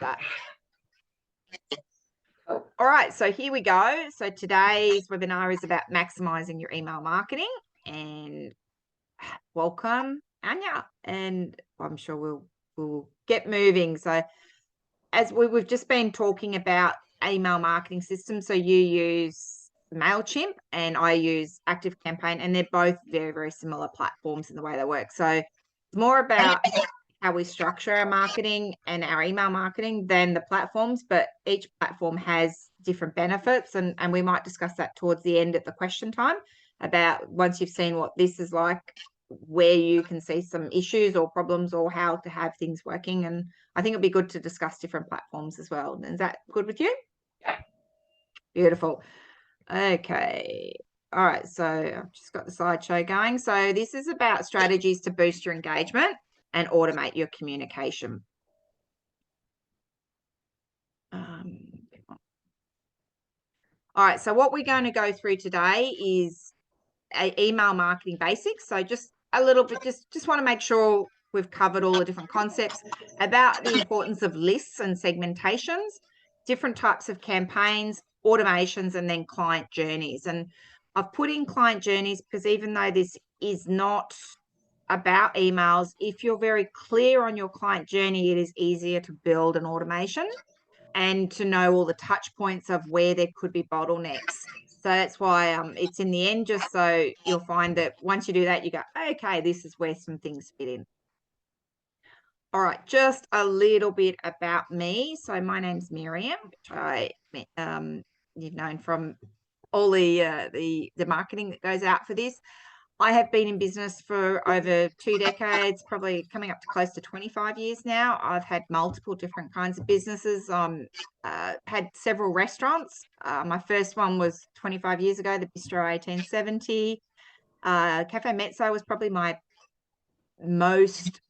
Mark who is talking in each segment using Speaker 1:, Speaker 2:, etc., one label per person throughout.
Speaker 1: that. Cool. All right, so here we go. So today's webinar is about maximizing your email marketing, and welcome, Anya, and I'm sure we'll get moving. So as we've just been talking about email marketing systems, so you use MailChimp and I use ActiveCampaign, and they're both very, very similar platforms in the way they work. So it's more about how we structure our marketing and our email marketing than the platforms, but each platform has different benefits, and we might discuss that towards the end at the question time about once you've seen what this is like, where you can see some issues or problems or how to have things working. And I think it'd be good to discuss different platforms as well. Is that good with you?
Speaker 2: Yeah.
Speaker 1: Beautiful. Okay. All right. So I've just got the slideshow going. So this is about strategies to boost your engagement and automate your communication. All right. So what we're going to go through today is email marketing basics. So just a little bit, just want to make sure we've covered all the different concepts about the importance of lists and segmentations, different types of campaigns, automations, and then client journeys. And I've put in client journeys because even though this is not about emails, if you're very clear on your client journey, it is easier to build an automation and to know all the touch points of where there could be bottlenecks. So that's why it's in the end, just so you'll find that once you do that, you go, okay, this is where some things fit in. All right, just a little bit about me. So my name's Miriam, which you've known from all the marketing that goes out for this. I have been in business for over 2 decades, probably coming up to close to 25 years now. I've had multiple different kinds of businesses. Had several restaurants. My first one was 25 years ago, the Bistro 1870. Cafe Mezzo was probably my most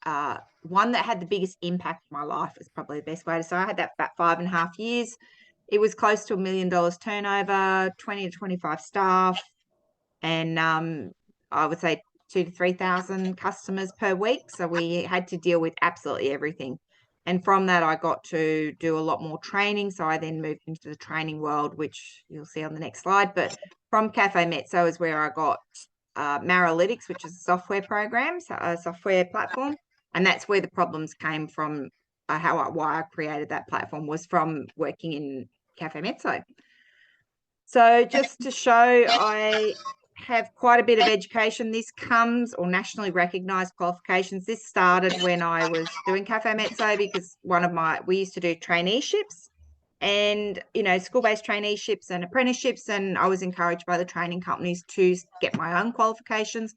Speaker 1: one that had the biggest impact in my life, is probably the best way to say. I had that for about 5.5 years. It was close to $1 million turnover, 20 to 25 staff, and I would say 2,000 to 3,000 customers per week. So we had to deal with absolutely everything. And from that, I got to do a lot more training. So I then moved into the training world, which you'll see on the next slide. But from Cafe Mezzo is where I got Maralytics, which is a software program, so a software platform. And that's where the problems came from. Why I created that platform was from working in Cafe Mezzo. So just to show, I have quite a bit of education. This comes, or nationally recognised qualifications. This started when I was doing Cafe Mezzo, because we used to do traineeships and, school-based traineeships and apprenticeships. And I was encouraged by the training companies to get my own qualifications.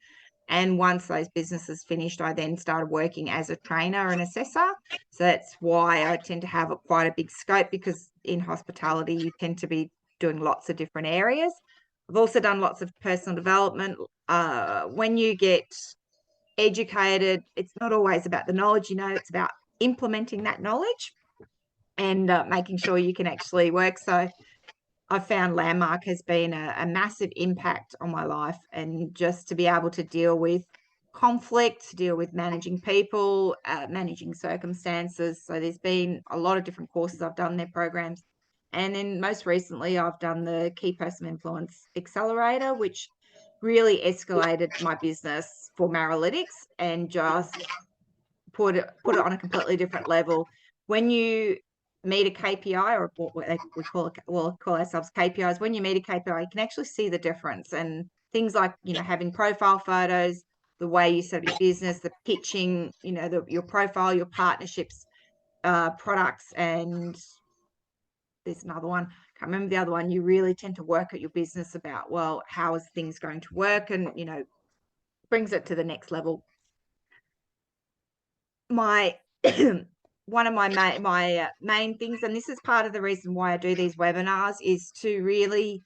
Speaker 1: And once those businesses finished, I then started working as a trainer and assessor. So that's why I tend to have quite a big scope, because in hospitality, you tend to be doing lots of different areas. I've also done lots of personal development. When you get educated, it's not always about the knowledge, it's about implementing that knowledge and making sure you can actually work. So I found Landmark has been a massive impact on my life, and just to be able to deal with conflict, deal with managing people, managing circumstances. So there's been a lot of different courses I've done, their programs. And then most recently, I've done the Key Person Influence Accelerator, which really escalated my business for Maralytics and just put it on a completely different level. When you meet a KPI, or what we'll call ourselves KPIs, when you meet a KPI, you can actually see the difference. And things like, having profile photos, the way you set up your business, the pitching, your profile, your partnerships, products, and there's another one, can't remember the other one. You really tend to work at your business about, well, how is things going to work, and brings it to the next level. My one of my main things, and this is part of the reason why I do these webinars, is to really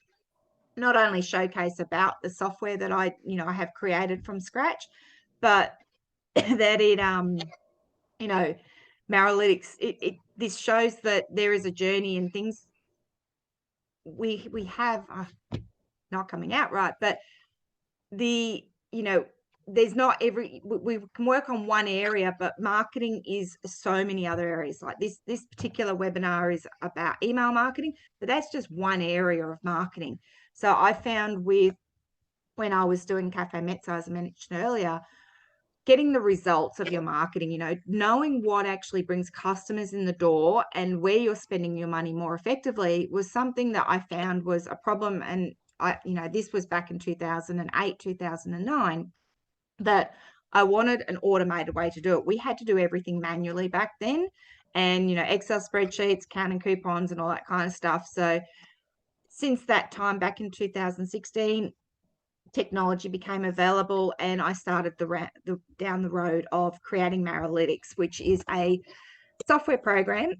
Speaker 1: not only showcase about the software that I have created from scratch, but that it Maralytics, this shows that there is a journey, and things we have not coming out right, but the there's not we can work on one area, but marketing is so many other areas. Like this particular webinar is about email marketing, but that's just one area of marketing. So I found when I was doing Cafe Mezzo, as I mentioned earlier, getting the results of your marketing, knowing what actually brings customers in the door and where you're spending your money more effectively was something that I found was a problem. And this was back in 2008, 2009, that I wanted an automated way to do it. We had to do everything manually back then, and Excel spreadsheets, counting coupons and all that kind of stuff. So since that time, back in 2016, technology became available, and I started down the road of creating Maralytics, which is a software program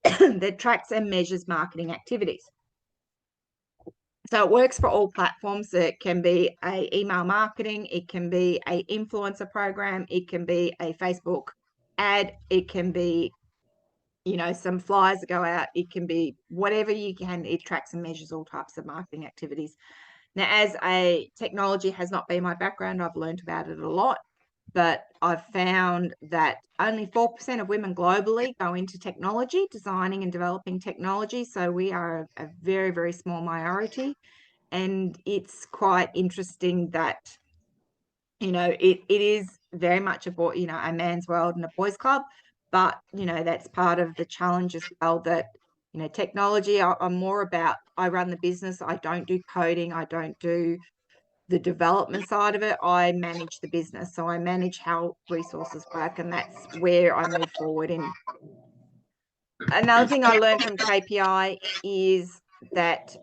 Speaker 1: that tracks and measures marketing activities. So it works for all platforms. It can be a email marketing, it can be a influencer program, it can be a Facebook ad, it can be some flyers that go out, it can be whatever you can. It tracks and measures all types of marketing activities. Now, as technology has not been my background, I've learned about it a lot, but I've found that only 4% of women globally go into technology, designing and developing technology. So we are a very, very small minority. And it's quite interesting that, it is very much a man's world and a boys' club. But, that's part of the challenge as well, that technology, I'm more about, I run the business. I don't do coding. I don't do the development side of it. I manage the business. So I manage how resources work, and that's where I move forward in. Another thing I learned from KPI is that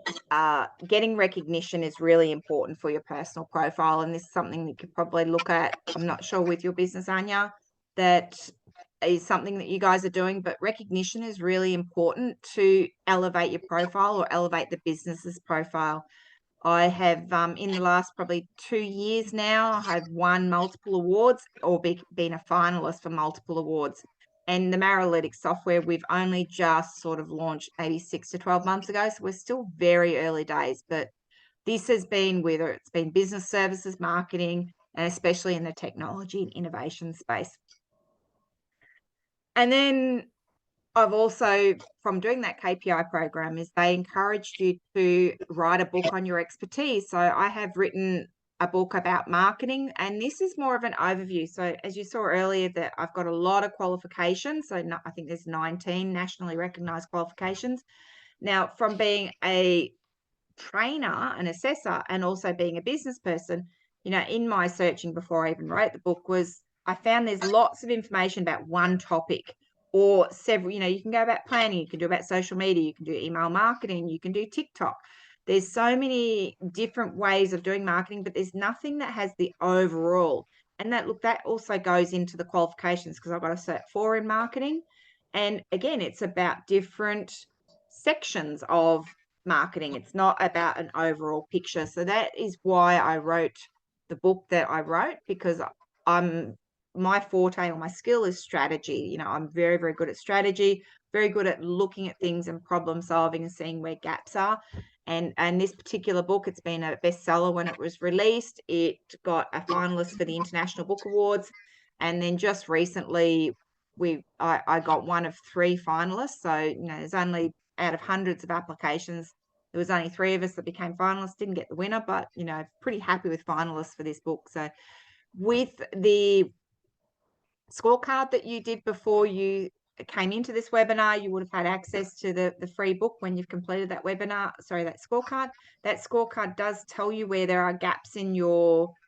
Speaker 1: getting recognition is really important for your personal profile. And this is something that you could probably look at. I'm not sure with your business, Anya, that is something that you guys are doing, but recognition is really important to elevate your profile or elevate the business's profile. I have, in the last probably 2 years now, I've won multiple awards or been a finalist for multiple awards. And the Maralytics software, we've only just sort of launched maybe 6 to 12 months ago. So we're still very early days, but this has been, whether it's been business services, marketing, and especially in the technology and innovation space. And then I've also, from doing that KPI program, is they encouraged you to write a book on your expertise. So I have written a book about marketing, and this is more of an overview. So as you saw earlier, that I've got a lot of qualifications. So I think there's 19 nationally recognized qualifications. Now, from being a trainer, an assessor, and also being a business person, in my searching before I even wrote the book, I found there's lots of information about one topic or several. You can go about planning, you can do about social media, you can do email marketing, you can do TikTok. There's so many different ways of doing marketing, but there's nothing that has the overall. And that also goes into the qualifications, because I've got a Cert 4 in marketing. And again, it's about different sections of marketing. It's not about an overall picture. So that is why I wrote the book that I wrote, because my forte or my skill is strategy. I'm very, very good at strategy, very good at looking at things and problem solving and seeing where gaps are. And this particular book, it's been a bestseller when it was released. It got a finalist for the International Book Awards. And then just recently, I got one of 3 finalists. So, there's only, out of hundreds of applications, there was only 3 of us that became finalists. Didn't get the winner, but, pretty happy with finalists for this book. So with the scorecard that you did before you came into this webinar, you would have had access to the free book when you've completed that webinar. Sorry, that scorecard. That scorecard does tell you where there are gaps in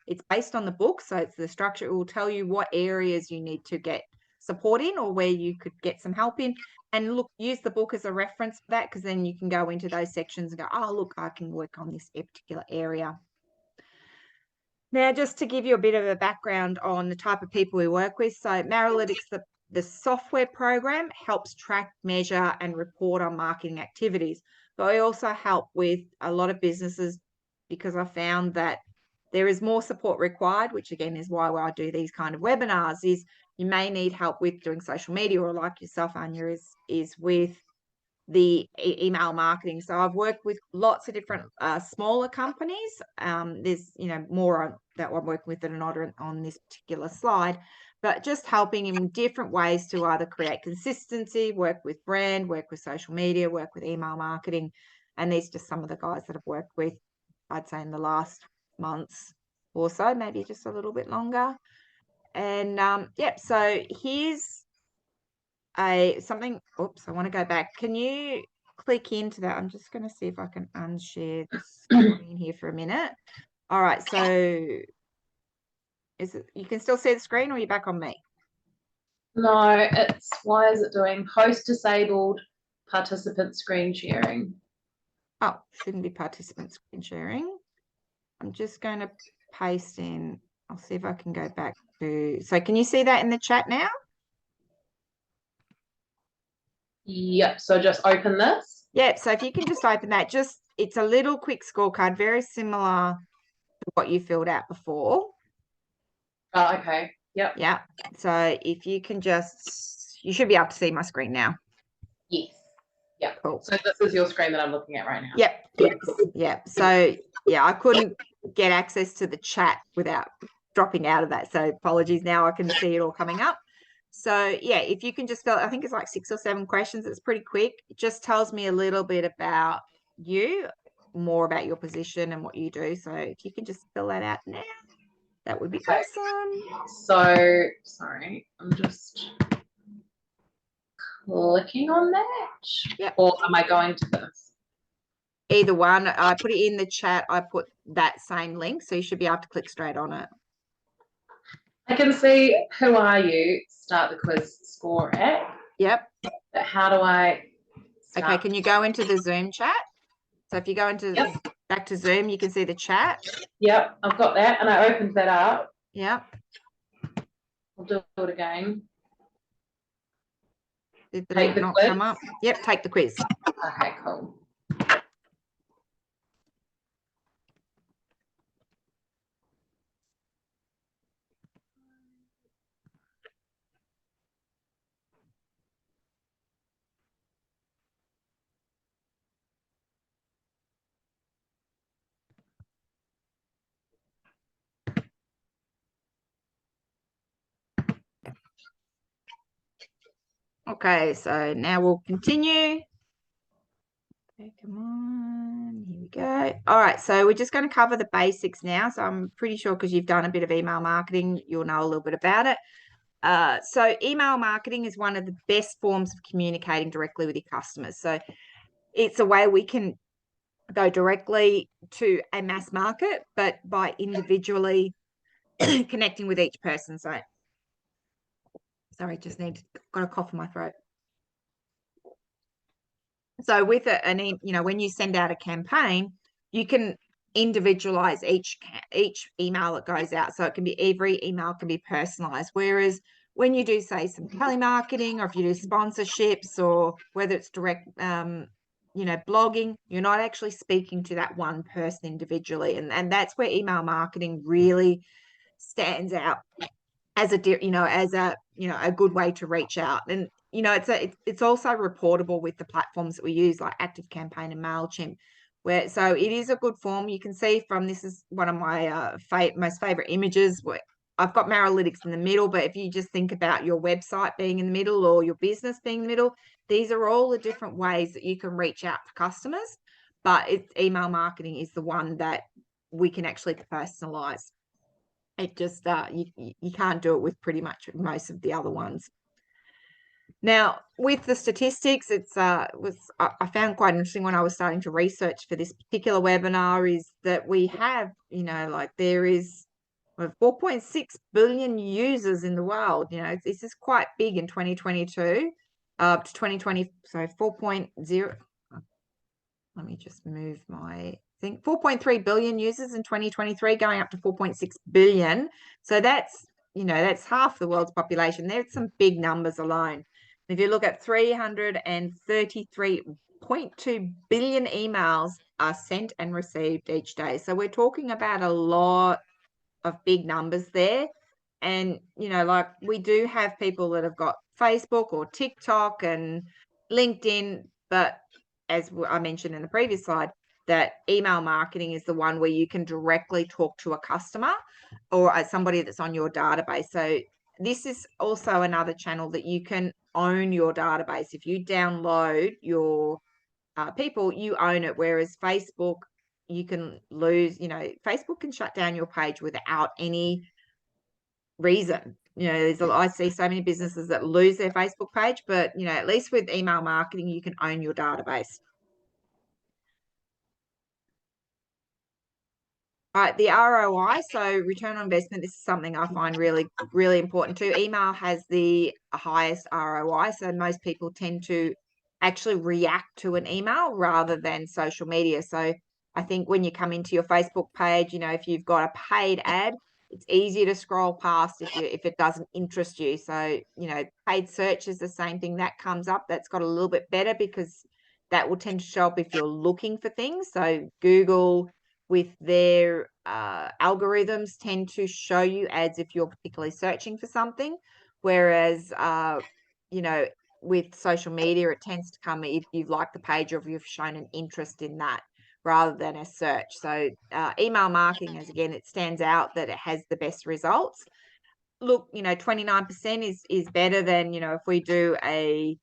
Speaker 1: it's based on the book. So it's the structure. It will tell you what areas you need to get support in, or where you could get some help in. And look, use the book as a reference for that, because then you can go into those sections and go, oh, look, I can work on this particular area. Now, just to give you a bit of a background on the type of people we work with. So Maralytics, the software program, helps track, measure, and report on marketing activities. But I also help with a lot of businesses, because I found that there is more support required, which again is why I do these kind of webinars. Is you may need help with doing social media, or like yourself, Anya, is with the email marketing. So I've worked with lots of different smaller companies. There's, more that I'm working with that are not on this particular slide, but just helping in different ways to either create consistency, work with brand, work with social media, work with email marketing. And these are just some of the guys that I've worked with, I'd say in the last months or so, maybe just a little bit longer. And so here's something. Oops, I want to go back. Can you click into that? I'm just going to see if I can unshare the screen here for a minute. All right, so you can still see the screen, or are you back on me?
Speaker 2: No, why is it doing host disabled, participant screen sharing?
Speaker 1: Oh, shouldn't be participant screen sharing. I'm just going to paste in. I'll see if I can go back to. So can you see that in the chat now?
Speaker 2: Yep. So just open this.
Speaker 1: Yep. So if you can just open that, it's a little quick scorecard, very similar to what you filled out before.
Speaker 2: Oh, okay. Yep.
Speaker 1: Yeah. So if you can you should be able to see my screen now.
Speaker 2: Yes. Yep.
Speaker 1: Cool.
Speaker 2: So this is your screen that I'm looking at right now.
Speaker 1: Yep. Yep. So yeah, I couldn't get access to the chat without dropping out of that. So apologies. Now I can see it all coming up. So yeah, if you can just fill, I think it's like 6 or 7 questions. It's pretty quick. It just tells me a little bit about you, more about your position and what you do. So if you can just fill that out now, that would be awesome.
Speaker 2: So sorry, I'm just clicking on that.
Speaker 1: Yep.
Speaker 2: Or am I going to this?
Speaker 1: Either one. I put it in the chat. I put that same link, so you should be able to click straight on it.
Speaker 2: I can see who are you, start the quiz, score at.
Speaker 1: Yep.
Speaker 2: But how do I start?
Speaker 1: Okay, can you go into the Zoom chat? So if you go into back to Zoom, you can see the chat.
Speaker 2: Yep, I've got that, and I opened that up.
Speaker 1: Yep.
Speaker 2: I'll do it again.
Speaker 1: Did the link not come up? Yep, take the quiz.
Speaker 2: Okay, cool.
Speaker 1: Okay, so now we'll continue. Okay, come on, here we go. All right, so we're just going to cover the basics now. So I'm pretty sure because you've done a bit of email marketing, you'll know a little bit about it. So email marketing is one of the best forms of communicating directly with your customers. So it's a way we can go directly to a mass market, but by individually connecting with each person. So sorry, got a cough in my throat. So with when you send out a campaign, you can individualize each email that goes out. So it can be, every email can be personalized. Whereas when you do, say, some telemarketing, or if you do sponsorships, or whether it's direct, blogging, you're not actually speaking to that one person individually. And that's where email marketing really stands out as a good way to reach out. And it's also reportable with the platforms that we use, like ActiveCampaign and MailChimp, so it is a good form. You can see from, this is one of my most favorite images, where I've got Maralytics in the middle, but if you just think about your website being in the middle, or your business being in the middle, these are all the different ways that you can reach out to customers. But email marketing is the one that we can actually personalize. It just you can't do it with pretty much most of the other ones. Now, with the statistics, I found quite interesting when I was starting to research for this particular webinar, is that we have, there is 4.6 billion users in the world. This is quite big in 2022 up to 2020. So 4.0. Let me just move my thing. 4.3 billion users in 2023, going up to 4.6 billion. So that's half the world's population. There's some big numbers alone. If you look at 333.2 billion emails are sent and received each day. So we're talking about a lot of big numbers there. And, we do have people that have got Facebook or TikTok and LinkedIn, But as I mentioned in the previous slide, that email marketing is the one where you can directly talk to a customer or somebody that's on your database. So this is also another channel that you can own your database. If you download your people, you own it. Whereas Facebook, you can lose, Facebook can shut down your page without any reason. I see so many businesses that lose their Facebook page, but at least with email marketing, you can own your database. All right, the ROI, so return on investment, this is something I find really, really important too. Email has the highest ROI, so most people tend to actually react to an email rather than social media. So I think when you come into your Facebook page, if you've got a paid ad, it's easier to scroll past if it doesn't interest you. So, paid search is the same thing that comes up. That's got a little bit better because that will tend to show up if you're looking for things. So Google, with their algorithms, tend to show you ads if you're particularly searching for something. Whereas, with social media, it tends to come if you've liked the page or if you've shown an interest in that rather than a search. So email marketing, as again, it stands out that it has the best results. Look, 29% is better than, if we do a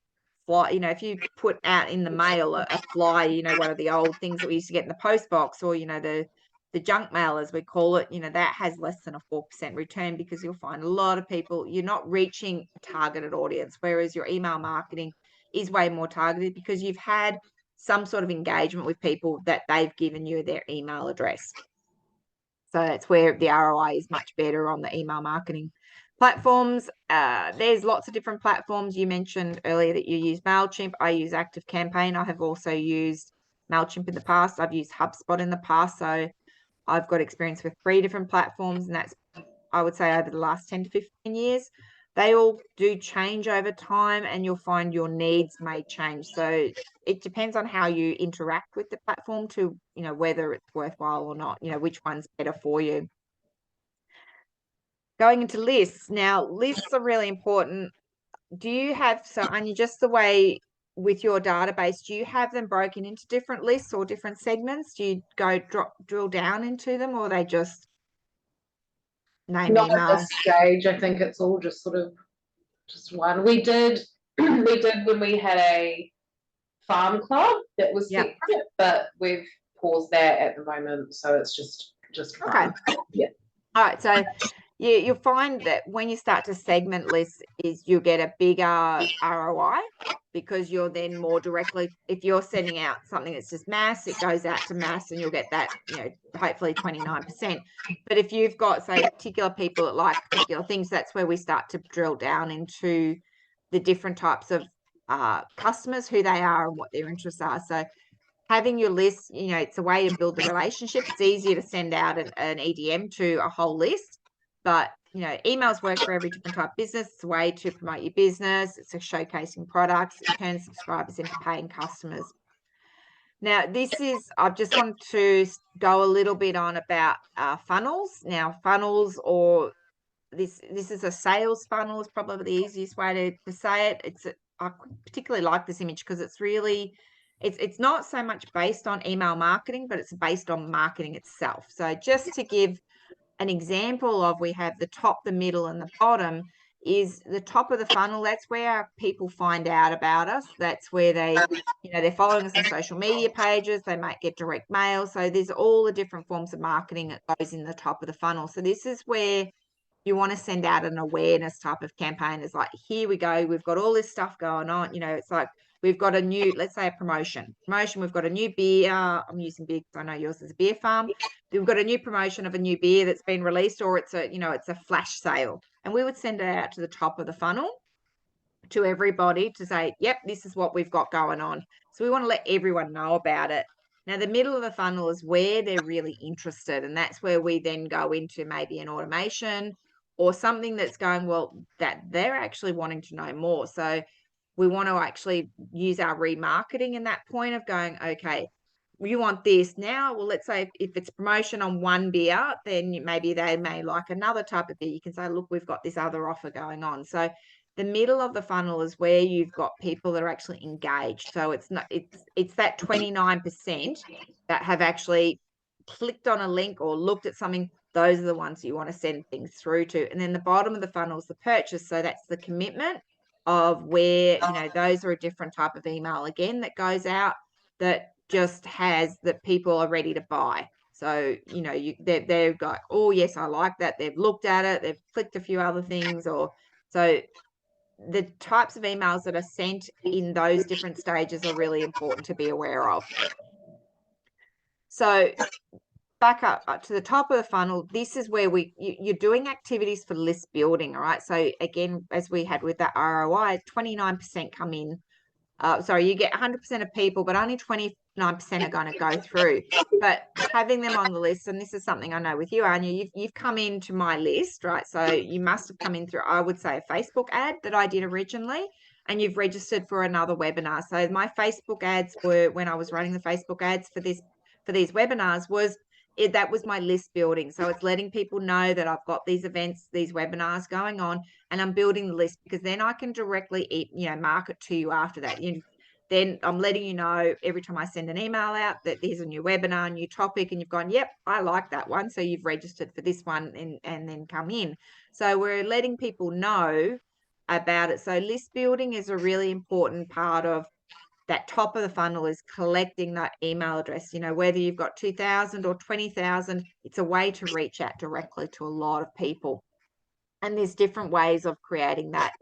Speaker 1: fly, if you put out in the mail a fly, one of the old things that we used to get in the post box, or, the junk mail, as we call it, that has less than a 4% return because you'll find a lot of people, you're not reaching a targeted audience, whereas your email marketing is way more targeted because you've had some sort of engagement with people that they've given you their email address. So that's where the ROI is much better on the email marketing platforms. There's lots of different platforms. You mentioned earlier that you use MailChimp. I use ActiveCampaign. I have also used MailChimp in the past. I've used HubSpot in the past. So I've got experience with 3 different platforms, and that's, I would say, over the last 10 to 15 years. They all do change over time, and you'll find your needs may change. So it depends on how you interact with the platform to, whether it's worthwhile or not, which one's better for you. Going into lists. Now, lists are really important. Do you have, Anya, just the way with your database, do you have them broken into different lists or different segments? Do you drill down into them, or are they just name,
Speaker 2: Not
Speaker 1: email?
Speaker 2: at this stage. I think it's all just sort of just one. We did when we had a farm club that was separate, but we've paused that at the moment, so it's just
Speaker 1: okay.
Speaker 2: Yeah.
Speaker 1: All right, so you'll find that when you start to segment lists, you'll get a bigger ROI because you're then more directly, if you're sending out something that's just mass, it goes out to mass and you'll get that, hopefully 29%. But if you've got, say, particular people that like particular things, that's where we start to drill down into the different types of customers, who they are and what their interests are. So having your list, it's a way to build the relationship. It's easier to send out an EDM to a whole list, but emails work for every different type of business. It's a way to promote your business. It's a showcasing products. It turns subscribers into paying customers. Now, I just want to go a little bit on about funnels. Now, funnels, or this is a sales funnel, is probably the easiest way to say it. I particularly like this image because it's really, it's not so much based on email marketing, but it's based on marketing itself. So just to give an example of, we have the top, the middle, and the bottom. Is the top of the funnel, that's where people find out about us. That's where they're following us on social media pages. They might get direct mail. So there's all the different forms of marketing that goes in the top of the funnel. So this is where you want to send out an awareness type of campaign. It's like, here we go, we've got all this stuff going on. It's like, we've got a new, let's say a promotion, we've got a new beer. I'm using beer because I know yours is a beer farm. We've got a new promotion of a new beer that's been released, or it's a flash sale. And we would send it out to the top of the funnel to everybody to say, yep, this is what we've got going on. So we want to let everyone know about it. Now, the middle of the funnel is where they're really interested. And that's where we then go into maybe an automation or something that's going, well, that they're actually wanting to know more. So we want to actually use our remarketing in that point of going, okay, you want this now. Well, let's say if it's promotion on one beer, then maybe they may like another type of beer. You can say, look, we've got this other offer going on. So the middle of the funnel is where you've got people that are actually engaged. So it's not, it's that 29% that have actually clicked on a link or looked at something. Those are the ones you want to send things through to. And then the bottom of the funnel is the purchase. So that's the commitment of where, those are a different type of email again that goes out that just has that people are ready to buy. So, they're like, oh yes, I like that. They've looked at it. They've clicked a few other things so the types of emails that are sent in those different stages are really important to be aware of. So back up to the top of the funnel, this is where you're doing activities for list building. All right. So again, as we had with that ROI, 29% come in. You get 100% of people, but only 29% are going to go through. But having them on the list, and this is something I know with you, Anya, you've come into my list, right? So you must have come in through, I would say, a Facebook ad that I did originally, and you've registered for another webinar. So my Facebook ads were, when I was running the Facebook ads for these webinars, that was my list building. So it's letting people know that I've got these events, these webinars going on, and I'm building the list, because then I can directly, market to you after that. Then I'm letting you know every time I send an email out that there's a new webinar, new topic, and you've gone, yep, I like that one. So you've registered for this one and then come in. So we're letting people know about it. So list building is a really important part of that top of the funnel, is collecting that email address. Whether you've got 2,000 or 20,000, it's a way to reach out directly to a lot of people. And there's different ways of creating that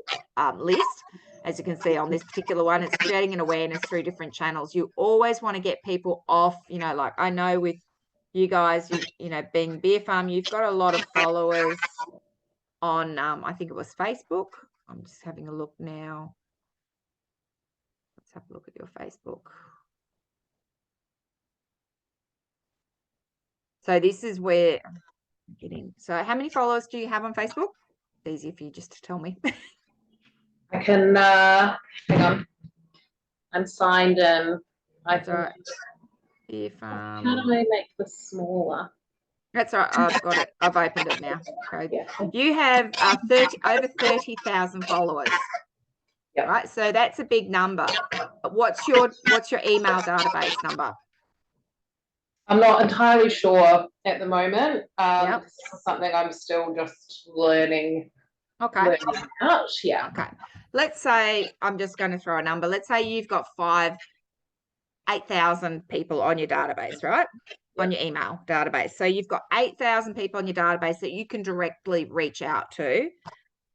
Speaker 1: list. As you can see on this particular one, it's creating an awareness through different channels. You always want to get people off, like I know with you guys, being Beer Farm, you've got a lot of followers on, I think it was Facebook. I'm just having a look now. Let's have a look at your Facebook. So this is where I'm getting. So how many followers do you have on Facebook? It's easy for you just to tell me.
Speaker 2: I can, hang on. I'm signed in.
Speaker 1: That's all right.
Speaker 2: How do I make this smaller?
Speaker 1: That's all right. I've got it. I've opened it now. So you have over 30,000 followers.
Speaker 2: Yep.
Speaker 1: Right. So that's a big number. What's your email database number?
Speaker 2: I'm not entirely sure at the moment.
Speaker 1: Yep.
Speaker 2: This is something I'm still just learning.
Speaker 1: Okay.
Speaker 2: Learning out. Yeah.
Speaker 1: Okay. Let's say, I'm just going to throw a number. Let's say you've got 8,000 people on your database, right? Yep. On your email database. So you've got 8,000 people on your database that you can directly reach out to,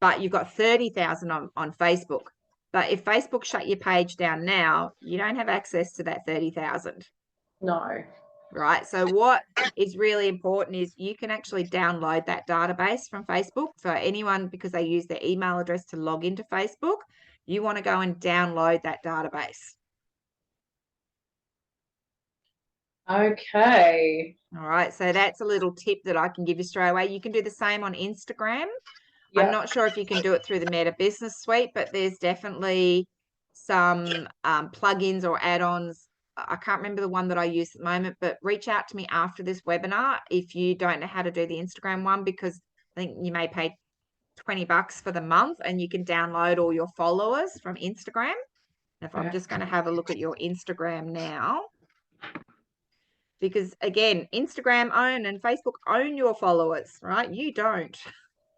Speaker 1: but you've got 30,000 on Facebook. But if Facebook shut your page down now, you don't have access to that 30,000.
Speaker 2: No.
Speaker 1: Right. So what is really important is you can actually download that database from Facebook for anyone, because they use their email address to log into Facebook. You want to go and download that database.
Speaker 2: Okay.
Speaker 1: All right. So that's a little tip that I can give you straight away. You can do the same on Instagram.
Speaker 2: Yep.
Speaker 1: I'm not sure if you can do it through the Meta Business Suite, but there's definitely some plugins or add-ons. I can't remember the one that I use at the moment, but reach out to me after this webinar if you don't know how to do the Instagram one, because I think you may pay $20 for the month and you can download all your followers from Instagram. If I'm just going to have a look at your Instagram now, because again, Instagram own and Facebook own your followers, right? You don't.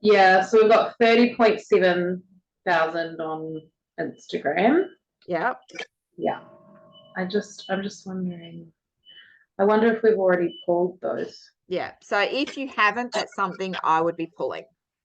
Speaker 2: Yeah, so we've got 30.7 thousand on Instagram.
Speaker 1: Yeah.
Speaker 2: Yeah. I'm just wondering. I wonder if we've already pulled those.
Speaker 1: Yeah. So if you haven't, that's something I would be pulling.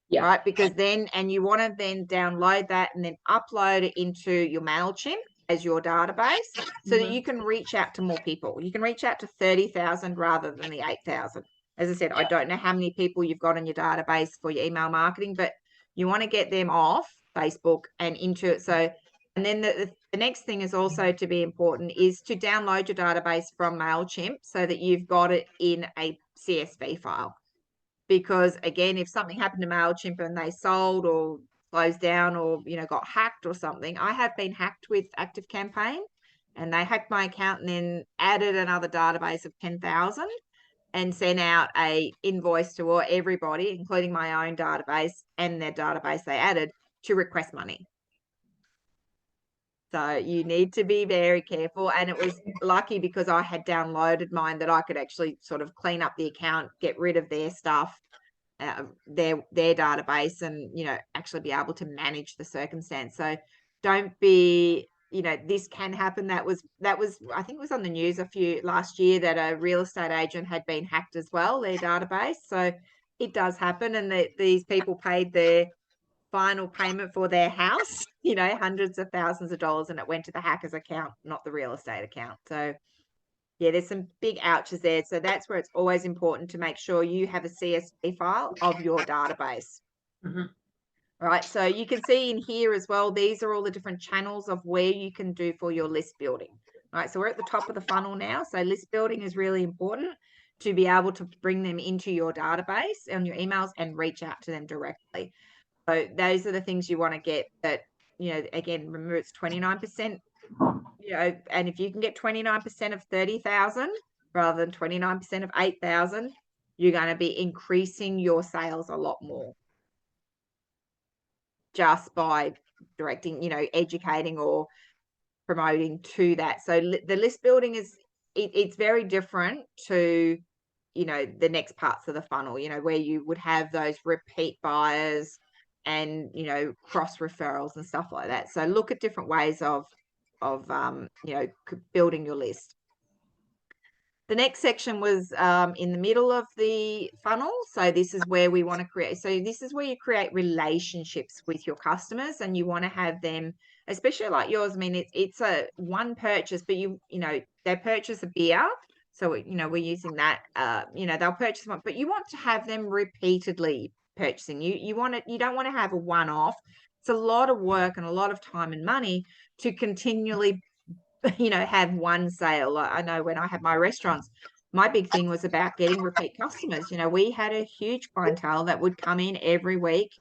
Speaker 2: Yeah.
Speaker 1: Right. Because then, and you want to then download that and then upload it into your MailChimp as your database, so that you can reach out to more people. You can reach out to 30,000 rather than the 8,000. As I said, I don't know how many people you've got in your database for your email marketing, but you want to get them off Facebook and into it. So, and then the next thing is also to be important is to download your database from MailChimp so that you've got it in a CSV file. Because again, if something happened to MailChimp and they sold or closed down or, got hacked or something, I have been hacked with ActiveCampaign, and they hacked my account and then added another database of 10,000 and sent out a invoice to everybody, including my own database and their database they added. to request money. So you need to be very careful. And it was lucky because I had downloaded mine that I could actually sort of clean up the account, get rid of their stuff, their database, and, you know, actually be able to manage the circumstance. So don't be, you know, this can happen. That was I think it was on the news last year that a real estate agent had been hacked as well, their database. So it does happen, and that these people paid their final payment for their house, you know, hundreds of thousands of dollars, and it went to the hacker's account, not the real estate account. So yeah, there's some big ouches there. So that's where it's always important to make sure you have a CSV file of your database.
Speaker 2: Mhm.
Speaker 1: All right, so you can see in here as well, these are all the different channels of where you can do for your list building. All right, so we're at the top of the funnel now. So list building is really important to be able to bring them into your database on your emails and reach out to them directly. So those are the things you want to get that, you know, again, remember it's 29%, you know, and if you can get 29% of 30,000 rather than 29% of 8,000, you're going to be increasing your sales a lot more just by directing, you know, educating or promoting to that. So the list building is, it's very different to, you know, the next parts of the funnel, you know, where you would have those repeat buyers and, you know, cross referrals and stuff like that. So look at different ways of you know, building your list. The next section was in the middle of the funnel. So this is where we want to create. So this is where you create relationships with your customers, and you want to have them, especially like yours. I mean, it's a one purchase, but you know, they purchase a beer. So, you know, we're using that, you know, they'll purchase one, but you want to have them repeatedly purchasing. You don't want to have a one-off. It's a lot of work and a lot of time and money to continually, you know, have one sale. I know when I had my restaurants, my big thing was about getting repeat customers. You know, we had a huge clientele that would come in every week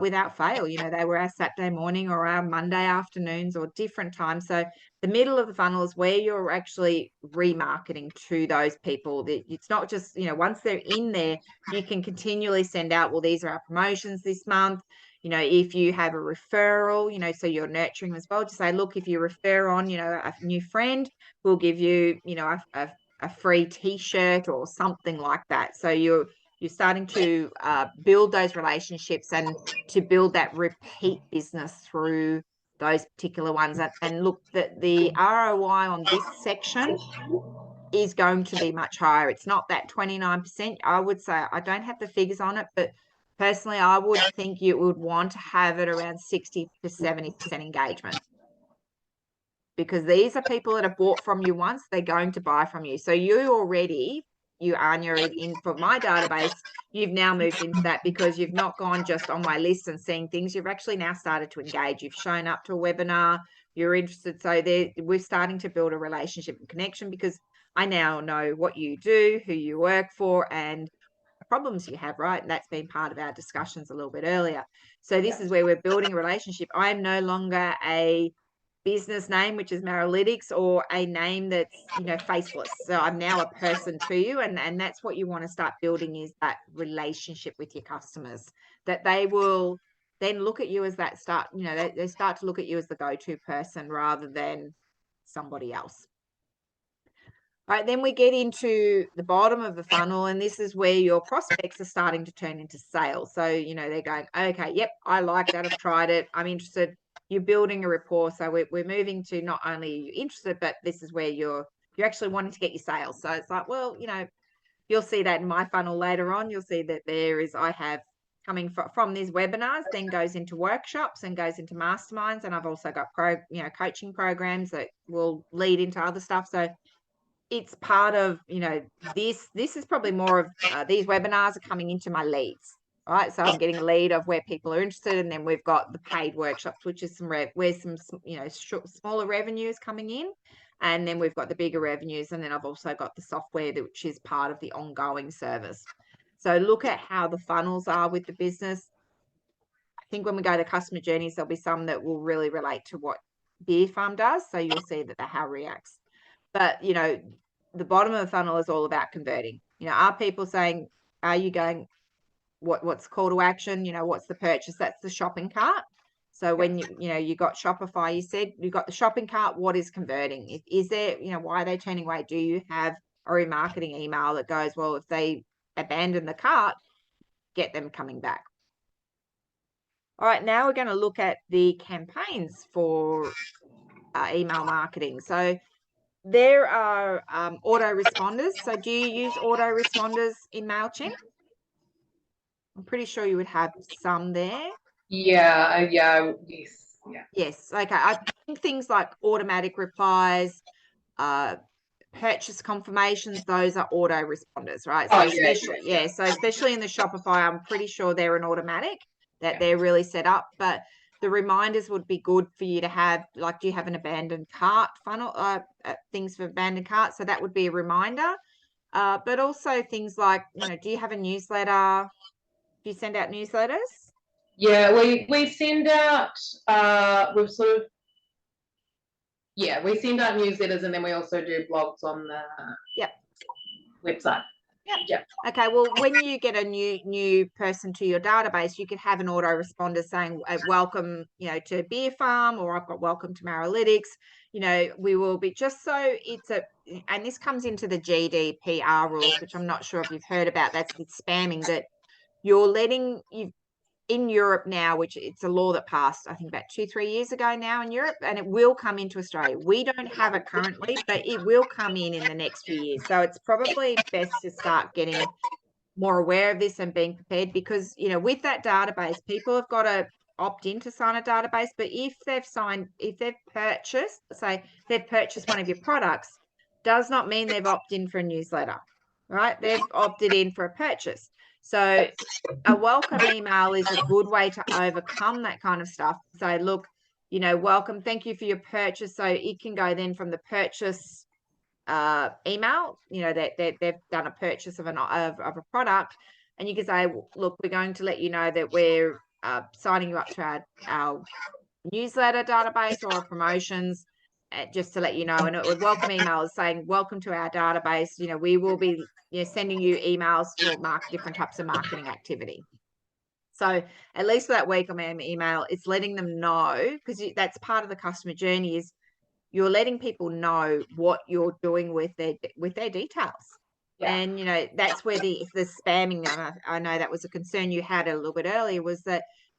Speaker 1: without fail. You know, they were our Saturday morning or our Monday afternoons or different times. So the middle of the funnel is where you're actually remarketing to those people. It's not just, you know, once they're in there, you can continually send out, well, these are our promotions this month. You know, if you have a referral, you know, so you're nurturing as well, to say, look, if you refer on, you know, a new friend, we'll give you, you know, a free t-shirt or something like that. So you're starting to build those relationships and to build that repeat business through those particular ones. And look, the ROI on this section is going to be much higher. It's not that 29%. I would say, I don't have the figures on it, but personally, I would think you would want to have it around 60 to 70% engagement, because these are people that have bought from you once, they're going to buy from you. So you are in for my database, you've now moved into that because you've not gone just on my list and seeing things. You've actually now started to engage. You've shown up to a webinar, you're interested. So we're starting to build a relationship and connection, because I now know what you do, who you work for, and the problems you have, right? And that's been part of our discussions a little bit earlier. So this is where we're building a relationship. I am no longer a business name, which is Maralytics, or a name that's, you know, faceless. So I'm now a person to you, and that's what you want to start building, is that relationship with your customers, that they will then look at you as that start, you know, they start to look at you as the go-to person rather than somebody else. All right, then we get into the bottom of the funnel, and this is where your prospects are starting to turn into sales. So, you know, they're going, okay, yep, I like that, I've tried it, I'm interested. You're building a rapport. So we're moving to not only are you interested, but this is where you're actually wanting to get your sales. So it's like, well, you know, you'll see that in my funnel later on. You'll see that I have coming from these webinars, then goes into workshops and goes into masterminds. And I've also got coaching programs that will lead into other stuff. So it's part of, you know, this is probably more of these webinars are coming into my leads, right? So I'm getting a lead of where people are interested, and then we've got the paid workshops, which is where some you know, smaller revenues coming in, and then we've got the bigger revenues, and then I've also got the software which is part of the ongoing service. So look at how the funnels are with the business. I think when we go to customer journeys, there'll be some that will really relate to what Beer Farm does, so you'll see that the how reacts. But, you know, the bottom of the funnel is all about converting. You know, are people saying, are you going, what's call to action, what's the purchase? That's the shopping cart. So when you got Shopify, you said you got the shopping cart, what is converting? Is there, why are they turning away? Do you have a remarketing email that goes, well, if they abandon the cart, get them coming back? All right, now we're going to look at the campaigns for email marketing. So there are autoresponders. So do you use autoresponders in MailChimp? I'm pretty sure you would have some there.
Speaker 2: Yeah, yes, yeah.
Speaker 1: Yes, okay. I think things like automatic replies, purchase confirmations, those are autoresponders, right? So so especially in the Shopify, I'm pretty sure they're an automatic that they're really set up. But the reminders would be good for you to have, like, do you have an abandoned cart funnel, things for abandoned carts? So that would be a reminder. But also things like, do you have a newsletter? Do you send out newsletters?
Speaker 2: Yeah, we send out, we've sort of, we send out newsletters, and then we also do blogs on the website.
Speaker 1: Yep. Okay. Well, when you get a new person to your database, you could have an autoresponder saying, welcome, to Beer Farm, or I've got welcome to Maralytics. We will be, just so and this comes into the GDPR rules, which I'm not sure if you've heard about. That's with spamming, that you're letting in Europe now, which it's a law that passed, I think about 2-3 years ago now in Europe, and it will come into Australia. We don't have it currently, but it will come in the next few years. So it's probably best to start getting more aware of this and being prepared, because, with that database, people have got to opt in to sign a database. But if they've purchased one of your products, does not mean they've opted in for a newsletter, right? They've opted in for a purchase. So a welcome email is a good way to overcome that kind of stuff. Say, look, welcome, thank you for your purchase. So it can go then from the purchase email, that they've done a purchase of a product, and you can say, look, we're going to let you know that we're signing you up to our newsletter database or promotions, just to let you know. And it would welcome emails saying, welcome to our database. We will be sending you emails for different types of marketing activity. So at least for that welcome email, it's letting them know, because that's part of the customer journey, is you're letting people know what you're doing with their details. Yeah. And, that's where the spamming, I know that was a concern you had a little bit earlier, was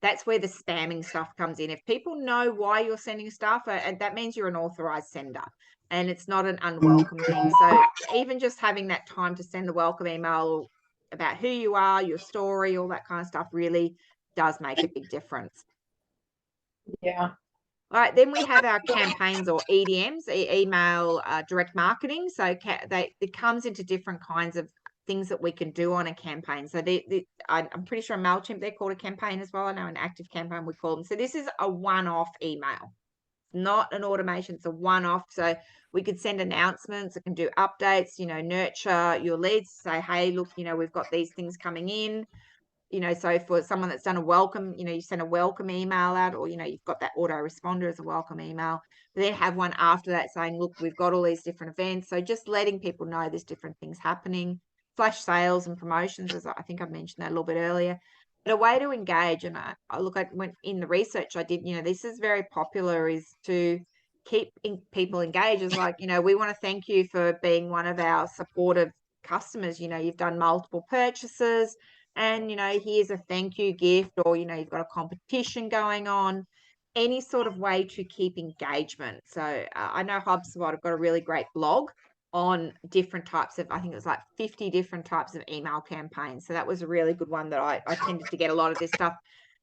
Speaker 1: that's where the spamming stuff comes in. If people know why you're sending stuff, and that means you're an authorized sender, and it's not an unwelcome thing. So even just having that time to send the welcome email about who you are, your story, all that kind of stuff really does make a big difference.
Speaker 2: Yeah.
Speaker 1: All right, then we have our campaigns, or EDMs, email direct marketing. So it comes into different kinds of things that we can do on a campaign. So I'm pretty sure MailChimp, they're called a campaign as well. I know an active campaign we call them. So this is a one-off email, not an automation. It's a one-off. So we could send announcements. It can do updates, nurture your leads, say, hey, look, we've got these things coming in. So for someone that's done a welcome, you send a welcome email out, or, you've got that autoresponder as a welcome email. But then have one after that saying, look, we've got all these different events. So just letting people know there's different things happening, flash sales and promotions, as I think I mentioned that a little bit earlier. But a way to engage, and I look at when in the research I did, this is very popular, is to keep people engaged. Is like, we want to thank you for being one of our supportive customers. You've done multiple purchases, and here's a thank you gift, or you've got a competition going on. Any sort of way to keep engagement. So I know HubSpot have got a really great blog on different types of, I think it was like 50 different types of email campaigns. So that was a really good one that I tended to get a lot of this stuff.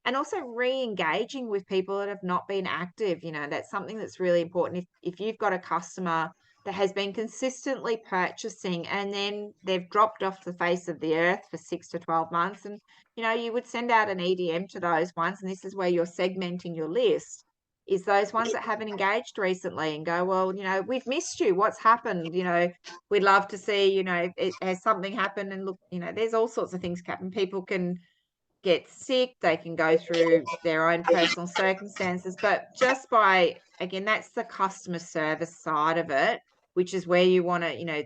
Speaker 1: And also re-engaging with people that have not been active. That's something that's really important. If you've got a customer that has been consistently purchasing, and then they've dropped off the face of the earth for 6 to 12 months, and you would send out an EDM to those ones, and this is where you're segmenting your list, is those ones that haven't engaged recently, and go, well, we've missed you, what's happened, we'd love to see, has something happened. And look, there's all sorts of things happen. People can get sick, they can go through their own personal circumstances, but just by, again, that's the customer service side of it, which is where you want to,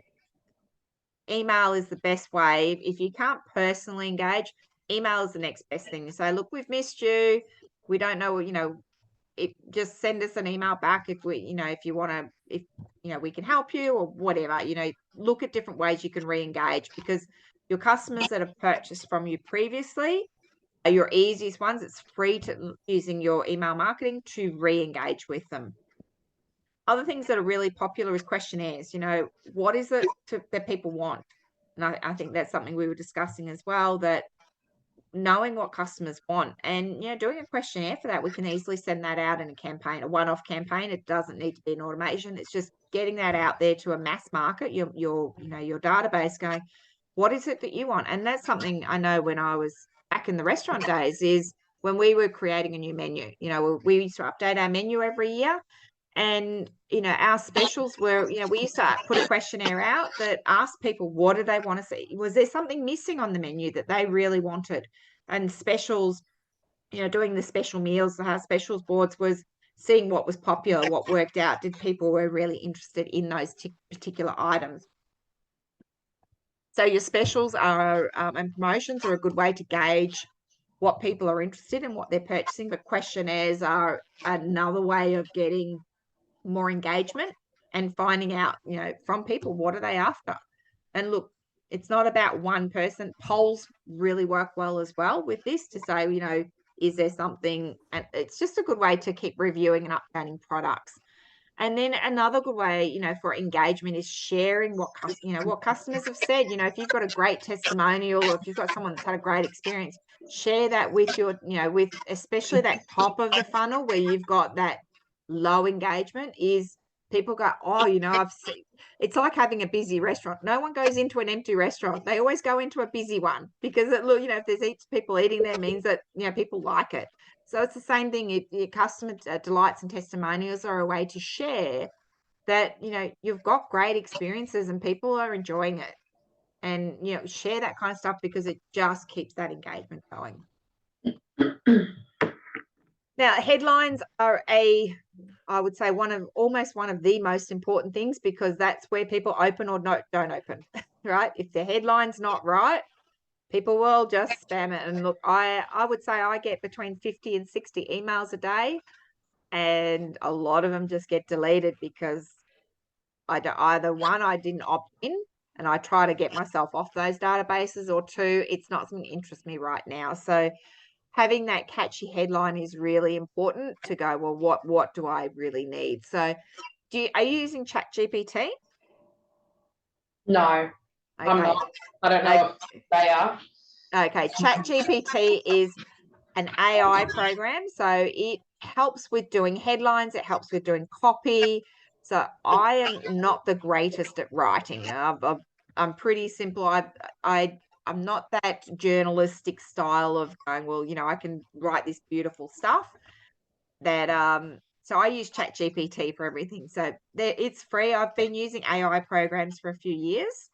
Speaker 1: email is the best way. If you can't personally engage, email is the next best thing. You say, look, we've missed you. We don't know, just send us an email back if if you want to, if we can help you or whatever. Look at different ways you can re-engage, because your customers that have purchased from you previously are your easiest ones. It's free to using your email marketing to re-engage with them. Other things that are really popular is questionnaires. What is it that people want? And I think that's something we were discussing as well, that knowing what customers want and doing a questionnaire for that. We can easily send that out in a campaign, a one-off campaign. It doesn't need to be an automation. It's just getting that out there to a mass market, your database, going, what is it that you want? And that's something I know when I was back in the restaurant days, is when we were creating a new menu. We used to update our menu every year. And, our specials were, we used to put a questionnaire out that asked people, what do they want to see? Was there something missing on the menu that they really wanted? And specials, doing the special meals, the specials boards, was seeing what was popular, what worked out. Did people were really interested in those particular items? So your specials are and promotions are a good way to gauge what people are interested in, what they're purchasing. But questionnaires are another way of getting more engagement and finding out, from people, what are they after? And look, it's not about one person. Polls really work well as well with this, to say, is there something? And it's just a good way to keep reviewing and updating products. And then another good way, for engagement is sharing what customers have said. If you've got a great testimonial, or if you've got someone that's had a great experience, share that with your, with especially that top of the funnel where you've got that low engagement. Is people go, oh, I've seen. It's like having a busy restaurant. No one goes into an empty restaurant. They always go into a busy one, because if there's people eating there, means that people like it. So it's the same thing. Your customer delights and testimonials are a way to share that, you've got great experiences and people are enjoying it. And, share that kind of stuff, because it just keeps that engagement going. Now, headlines are I would say almost one of the most important things, because that's where people open or don't open, right? If the headline's not right, people will just spam it. And look, I would say I get between 50 and 60 emails a day, and a lot of them just get deleted because I didn't opt in, and I try to get myself off those databases, or two, it's not something that interests me right now. So having that catchy headline is really important to go, well, what do I really need? So are you using ChatGPT?
Speaker 2: No,
Speaker 1: okay.
Speaker 2: I'm not. I don't know if they are.
Speaker 1: Okay, ChatGPT is an AI program. So it helps with doing headlines. It helps with doing copy. So I am not the greatest at writing. I'm pretty simple. I'm not that journalistic style of going, well, I can write this beautiful stuff. So I use ChatGPT for everything. So it's free. I've been using AI programs for a few years,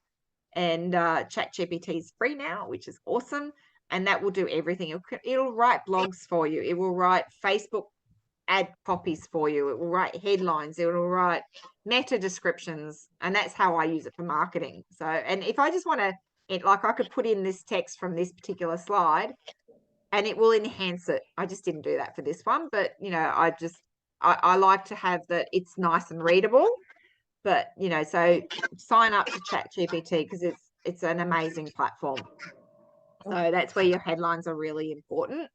Speaker 1: and ChatGPT is free now, which is awesome. And that will do everything. It'll write blogs for you. It will write Facebook ad copies for you. It will write headlines. It will write meta descriptions. And that's how I use it for marketing. So, and if I just want to, I could put in this text from this particular slide and it will enhance it. I just didn't do that for this one, but I like to have that it's nice and readable. But so sign up to ChatGPT, because it's an amazing platform. So that's where your headlines are really important.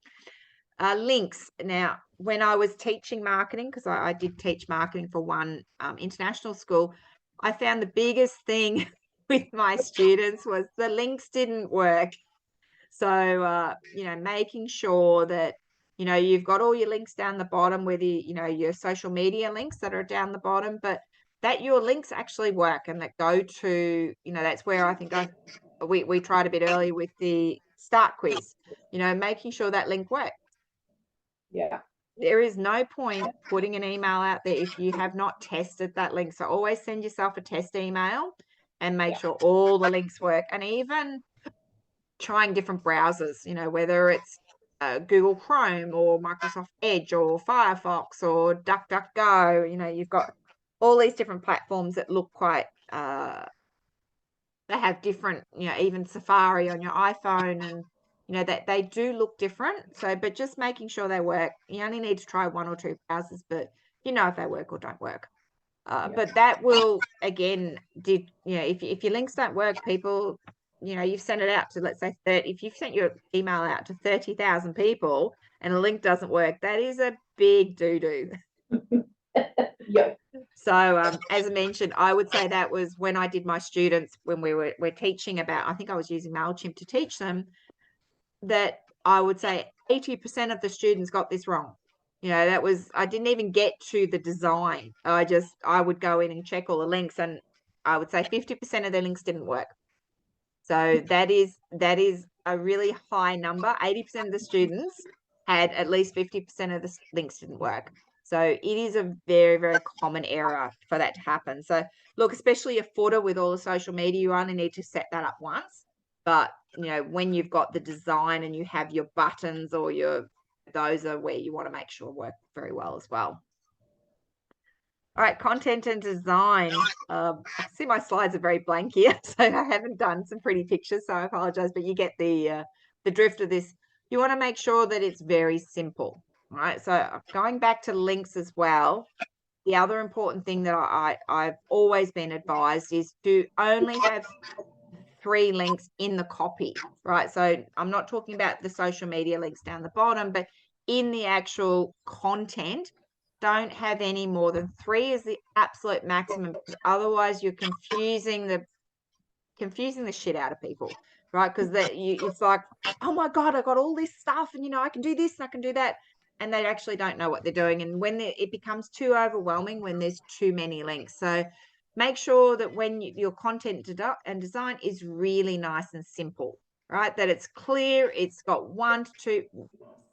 Speaker 1: Links. Now, when I was teaching marketing, because I did teach marketing for one international school, I found the biggest thing with my students was the links didn't work. So, making sure that, you've got all your links down the bottom, whether, your social media links that are down the bottom, but that your links actually work and that go to, that's where I think we tried a bit earlier with the start quiz, making sure that link works.
Speaker 2: Yeah.
Speaker 1: There is no point putting an email out there if you have not tested that link. So always send yourself a test email and make sure all the links work. And even trying different browsers, whether it's Google Chrome or Microsoft Edge or Firefox or DuckDuckGo, you've got all these different platforms that look quite, they have different, even Safari on your iPhone, and you know, that they do look different. So, but just making sure they work. You only need to try 1 or 2 browsers, but you know if they work or don't work. But that will, again, you know, if your links don't work, people, you know, you've sent it out to, let's say, 30, if you've sent your email out to 30,000 people and a link doesn't work, that is a big doo-doo.
Speaker 2: Yeah.
Speaker 1: So as I mentioned, I would say that was when I did my students, when we're teaching about, I think I was using MailChimp to teach them, that I would say 80% of the students got this wrong. You know, that was, I didn't even get to the design. I would go in and check all the links, and I would say 50% of their links didn't work. So that is a really high number. 80% of the students had at least 50% of the links didn't work. So it is a very, very common error for that to happen. So look, especially a footer with all the social media, you only need to set that up once. But you know, when you've got the design and you have your buttons or those are where you want to make sure work very well as well. All right, content and design. I see my slides are very blank here, so I haven't done some pretty pictures, so I apologize, but you get the drift of this. You want to make sure that it's very simple, all right? So going back to links as well, the other important thing that I've always been advised is to only have 3 links in the copy, right? So I'm not talking about the social media links down the bottom, but in the actual content, don't have any more than 3 is the absolute maximum, because otherwise you're confusing the shit out of people, right? Because it's like, oh my God, I got all this stuff, and you know, I can do this and I can do that. And they actually don't know what they're doing. And when it becomes too overwhelming when there's too many links. So make sure that when your content and design is really nice and simple, right? That it's clear, it's got 1 to 2,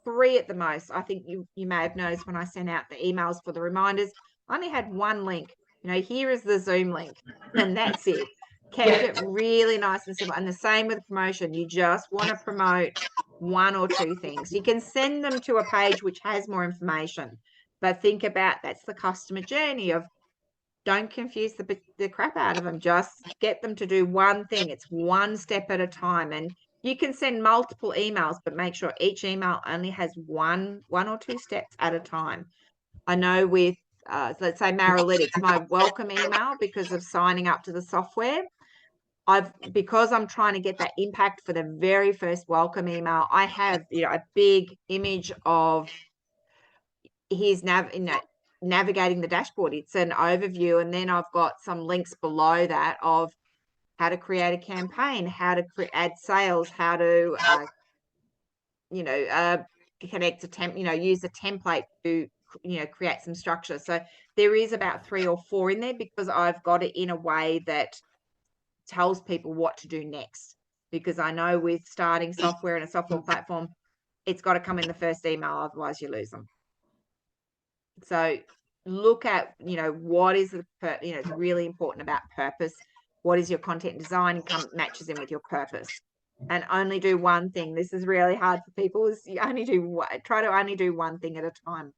Speaker 1: 3 at the most. I think you may have noticed when I sent out the emails for the reminders, I only had 1 link. You know, here is the Zoom link, and that's it. Kept it really nice and simple. And the same with promotion. You just want to promote 1 or 2 things. You can send them to a page which has more information, but think about, that's the customer journey of, don't confuse the crap out of them. Just get them to do one thing. It's one step at a time. And you can send multiple emails, but make sure each email only has one or 2 steps at a time. I know with, let's say Maralytics, my welcome email, because of signing up to the software, because I'm trying to get that impact for the very first welcome email, I have, you know, a big image of his navigating the dashboard. It's an overview, and then I've got some links below that of how to create a campaign, how to add sales, how to connect use a template to create some structure. So there is about 3 or 4 in there, because I've got it in a way that tells people what to do next. Because I know with starting software and a software platform, it's got to come in the first email, otherwise you lose them. So look at, what is it's really important about purpose. What is your content design matches in with your purpose, and only do one thing. This is really hard for people, is you try to only do one thing at a time.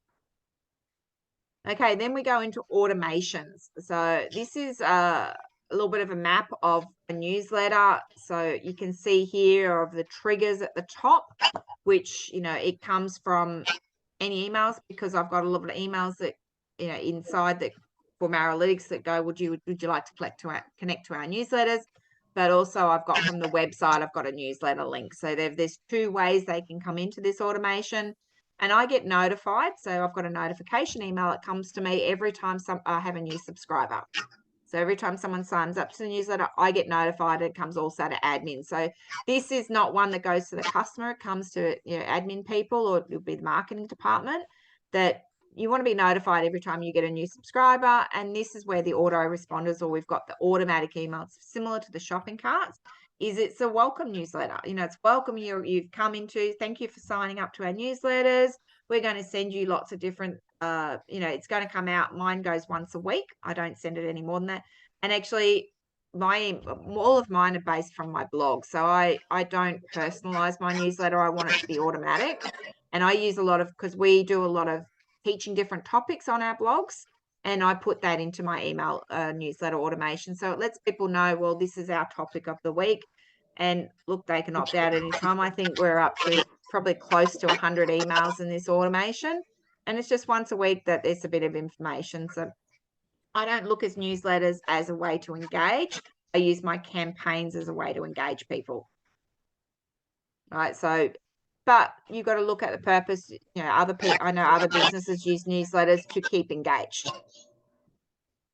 Speaker 1: Okay, then we go into automations. So this is a little bit of a map of a newsletter. So you can see here of the triggers at the top, which, it comes from any emails, because I've got a lot of emails that, inside that for Maralytics that go, would you like to connect to our newsletters? But also I've got from the website, I've got a newsletter link. So there's 2 ways they can come into this automation. And I get notified. So I've got a notification email that comes to me every time I have a new subscriber. So every time someone signs up to the newsletter, I get notified. It comes also to admin. So this is not one that goes to the customer. It comes to admin people, or it'll be the marketing department, that you want to be notified every time you get a new subscriber. And this is where the autoresponders, or we've got the automatic emails similar to the shopping carts, is it's a welcome newsletter. It's welcome, you've come into, thank you for signing up to our newsletters. We're going to send you lots of different, it's going to come out. Mine goes once a week. I don't send it any more than that. And actually, all of mine are based from my blog. So I don't personalize my newsletter. I want it to be automatic. And I use because we do a lot of teaching different topics on our blogs. And I put that into my email newsletter automation. So it lets people know, well, this is our topic of the week. And look, they can opt out any time. I think we're up to probably close to 100 emails in this automation. And it's just once a week that there's a bit of information. So I don't look at newsletters as a way to engage. I use my campaigns as a way to engage people. Right. So, but you've got to look at the purpose. You know, other people, I know other businesses use newsletters to keep engaged.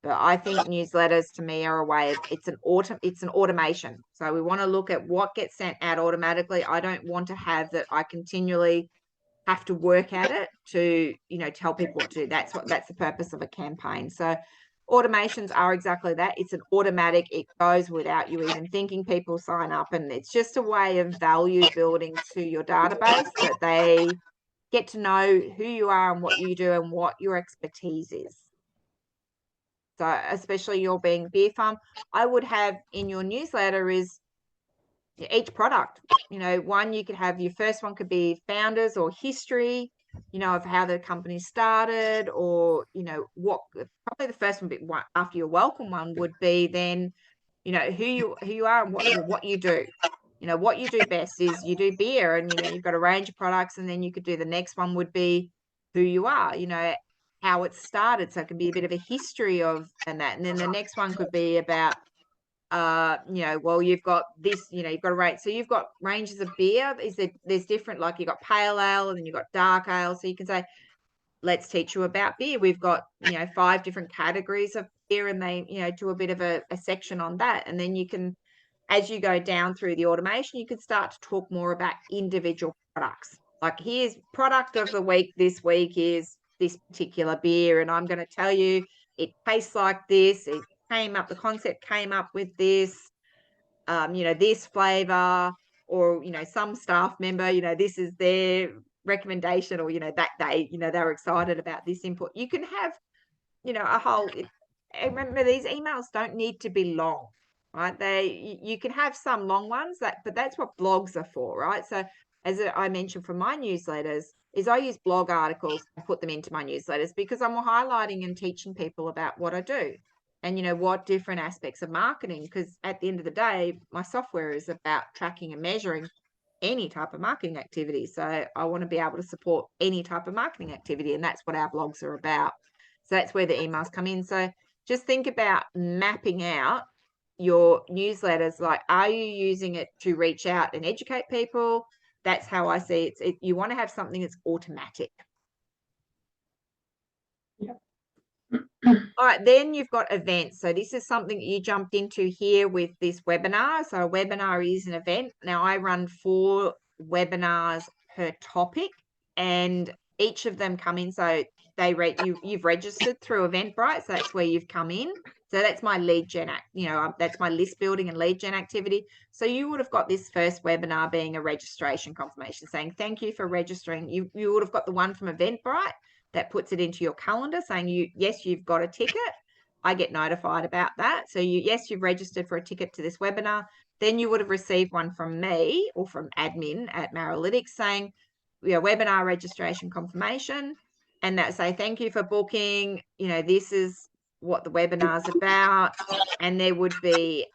Speaker 1: But I think newsletters to me are a way of, it's an automation. So we want to look at what gets sent out automatically. I don't want to have that I continually have to work at it to, you know, tell people what to do. That's the purpose of a campaign. So automations are exactly that. It's an automatic, it goes without you even thinking. People sign up, and it's just a way of value building to your database, that they get to know who you are and what you do and what your expertise is. So especially your being Beer Farm, I would have in your newsletter is each product. You know, one, you could have, your first one could be founders or history, you know, of how the company started, or, you know, what, probably the first one after your welcome one would be then, you know, who you are and what you do. You know, what you do best is you do beer, and, you know, you've got a range of products. And then you could do, the next one would be who you are, you know, how it started. So it could be a bit of a history of, and that. And then the next one could be about, you know, well, you've got this, you know, you've got a rate. So you've got ranges of beer. There's different, like you've got pale ale, and then you've got dark ale. So you can say, let's teach you about beer. We've got, you know, 5 different categories of beer, and they, you know, do a bit of a section on that. And then you can, as you go down through the automation, you can start to talk more about individual products. Like, here's product of the week this week is this particular beer, and I'm going to tell you it tastes like this. It came up, the concept came up with this, you know, this flavor, or, you know, some staff member, you know, this is their recommendation, or, you know, that day, you know, they were excited about this input. You can have, you know, a whole, remember, these emails don't need to be long, right? You can have some long ones, but that's what blogs are for, right? So as I mentioned for my newsletters, is I use blog articles and put them into my newsletters, because I'm highlighting and teaching people about what I do, and, you know, what different aspects of marketing, because at the end of the day, my software is about tracking and measuring any type of marketing activity. So I want to be able to support any type of marketing activity, and that's what our blogs are about. So that's where the emails come in. So just think about mapping out your newsletters. Like, are you using it to reach out and educate people? That's how I see it. You want to have something that's automatic.
Speaker 2: Yep.
Speaker 1: All right, then you've got events. So this is something that you jumped into here with this webinar. So a webinar is an event. Now, I run 4 webinars per topic, and each of them come in. So they rate you, you've registered through Eventbrite. So that's where you've come in. So that's my lead gen that's my list building and lead gen activity. So you would have got this first webinar being a registration confirmation saying, thank you for registering. You would have got the one from Eventbrite that puts it into your calendar saying, yes, you've got a ticket. I get notified about that. So yes, you've registered for a ticket to this webinar. Then you would have received one from me or from admin at Maralytics saying, webinar registration confirmation, and that say, thank you for booking. You know, this is what the webinar's about. And there would be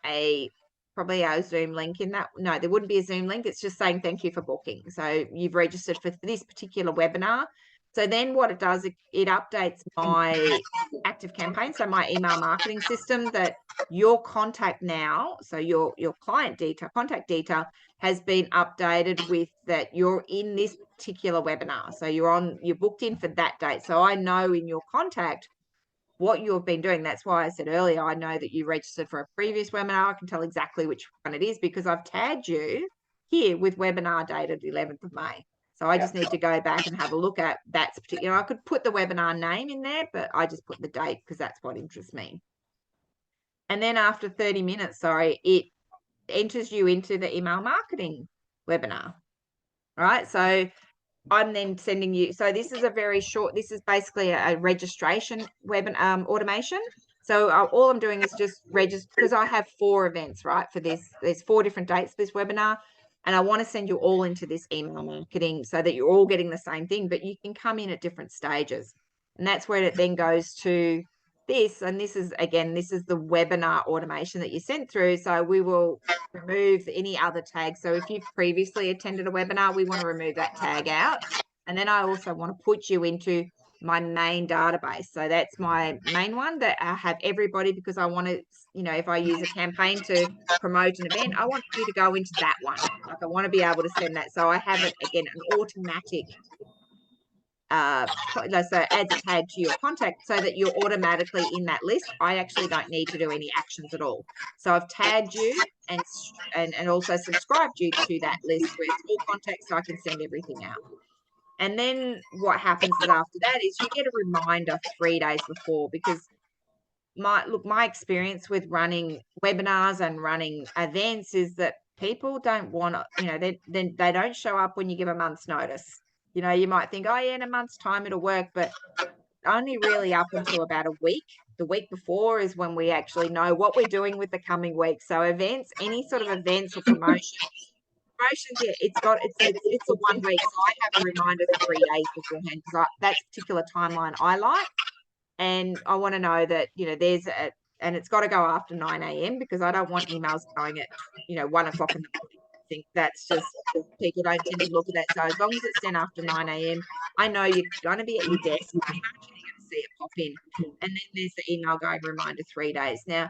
Speaker 1: probably a Zoom link in that. No, there wouldn't be a Zoom link. It's just saying, thank you for booking. So you've registered for this particular webinar. So then what it does, it updates my ActiveCampaign, so my email marketing system, that your contact now, so your client detail, contact detail has been updated with that you're in this particular webinar. So you're booked in for that date. So I know in your contact what you've been doing. That's why I said earlier, I know that you registered for a previous webinar. I can tell exactly which one it is because I've tagged you here with webinar dated 11th of May. So I just need to go back and have a look at that particular. I could put the webinar name in there, but I just put the date because that's what interests me. And then after 30 minutes, it enters you into the email marketing webinar. All right. So I'm then sending you. So this is a very short, this is basically a registration automation. So all I'm doing is just register, because I have 4 events, right, for this. There's 4 different dates for this webinar. And I want to send you all into this email marketing so that you're all getting the same thing, but you can come in at different stages. And that's where it then goes to this, and this is, again, this is the webinar automation that you sent through. So we will remove any other tags. So if you've previously attended a webinar, we want to remove that tag out. And then I also want to put you into my main database. So that's my main one that I have everybody, because I want to, you know, if I use a campaign to promote an event, I want you to go into that one. Like, I want to be able to send that. So I have it, again, an automatic so adds a tag to your contact so that you're automatically in that list. I actually don't need to do any actions at all. So I've tagged you and also subscribed you to that list where it's all contacts, so I can send everything out. And then what happens is after that is you get a reminder 3 days before, because my experience with running webinars and running events is that people don't want to, you know, they don't show up when you give a month's notice. You know, you might think, oh yeah, in a month's time it'll work, but only really up until about a week. The week before is when we actually know what we're doing with the coming week. So events, any sort of events or promotions, yeah, it's a 1 week. So I have a reminder 3 days beforehand, because that's a particular timeline I like. And I want to know that, you know, and it's got to go after 9 a.m. because I don't want emails going at, you know, 1 o'clock in the morning. I think that's just, people don't tend to look at that. So as long as it's done after 9 a.m., I know you're going to be at your desk pretty much, and you're going to see it pop in. And then there's the email going reminder 3 days. Now,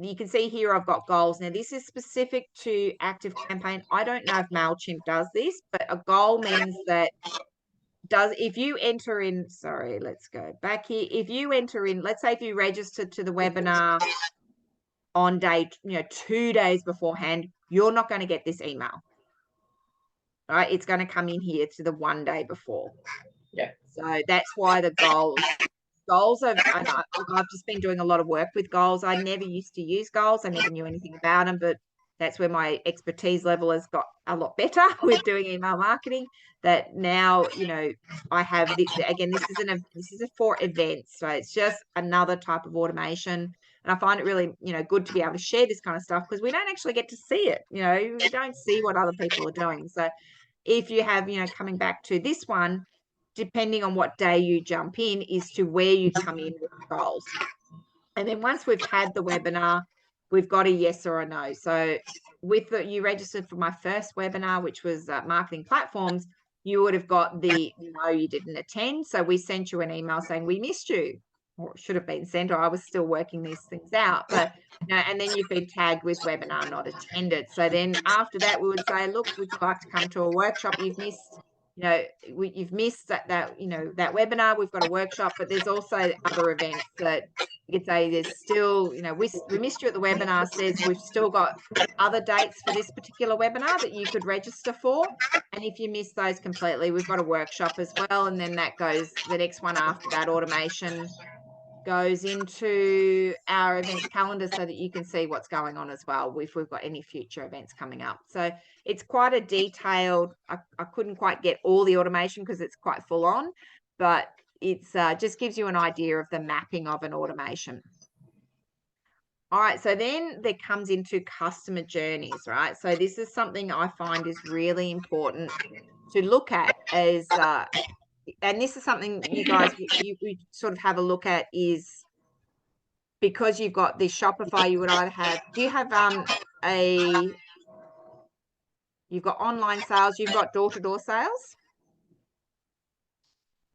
Speaker 1: you can see here I've got goals. Now, this is specific to ActiveCampaign. I don't know if MailChimp does this, but a goal means that if you enter in, sorry, let's go back here. If you enter in, let's say if you registered to the webinar on day, 2 days beforehand, you're not going to get this email. All right, it's going to come in here to the 1 day before.
Speaker 2: Yeah.
Speaker 1: So that's why the goals I've just been doing a lot of work with goals. I never used to use goals. I never knew anything about them, but that's where my expertise level has got a lot better with doing email marketing. That now, I have this, again, this is for events. So it's just another type of automation. And I find it really, good to be able to share this kind of stuff, because we don't actually get to see it. We don't see what other people are doing. So if you have, coming back to this one, depending on what day you jump in, is to where you come in with goals. And then once we've had the webinar, we've got a yes or a no. So you registered for my first webinar, which was marketing platforms, you would have got the no, you didn't attend. So we sent you an email saying we missed you, or it should have been sent, or I was still working these things out. But and then you've been tagged with webinar not attended. So then after that, we would say, look, would you like to come to a workshop? You've missed you've missed that webinar. We've got a workshop, but there's also other events that you could say there's still, we missed you at the webinar, says we've still got other dates for this particular webinar that you could register for. And if you miss those completely, we've got a workshop as well. And then that goes, the next one after that automation goes into our events calendar, so that you can see what's going on as well, if we've got any future events coming up. So it's quite a detailed, I couldn't quite get all the automation because it's quite full on, but it's just gives you an idea of the mapping of an automation. All right, so then there comes into customer journeys, right? So this is something I find is really important to look at as and this is something you guys you sort of have a look at, is because you've got this Shopify, you would either have, do you have you've got online sales, you've got door-to-door sales?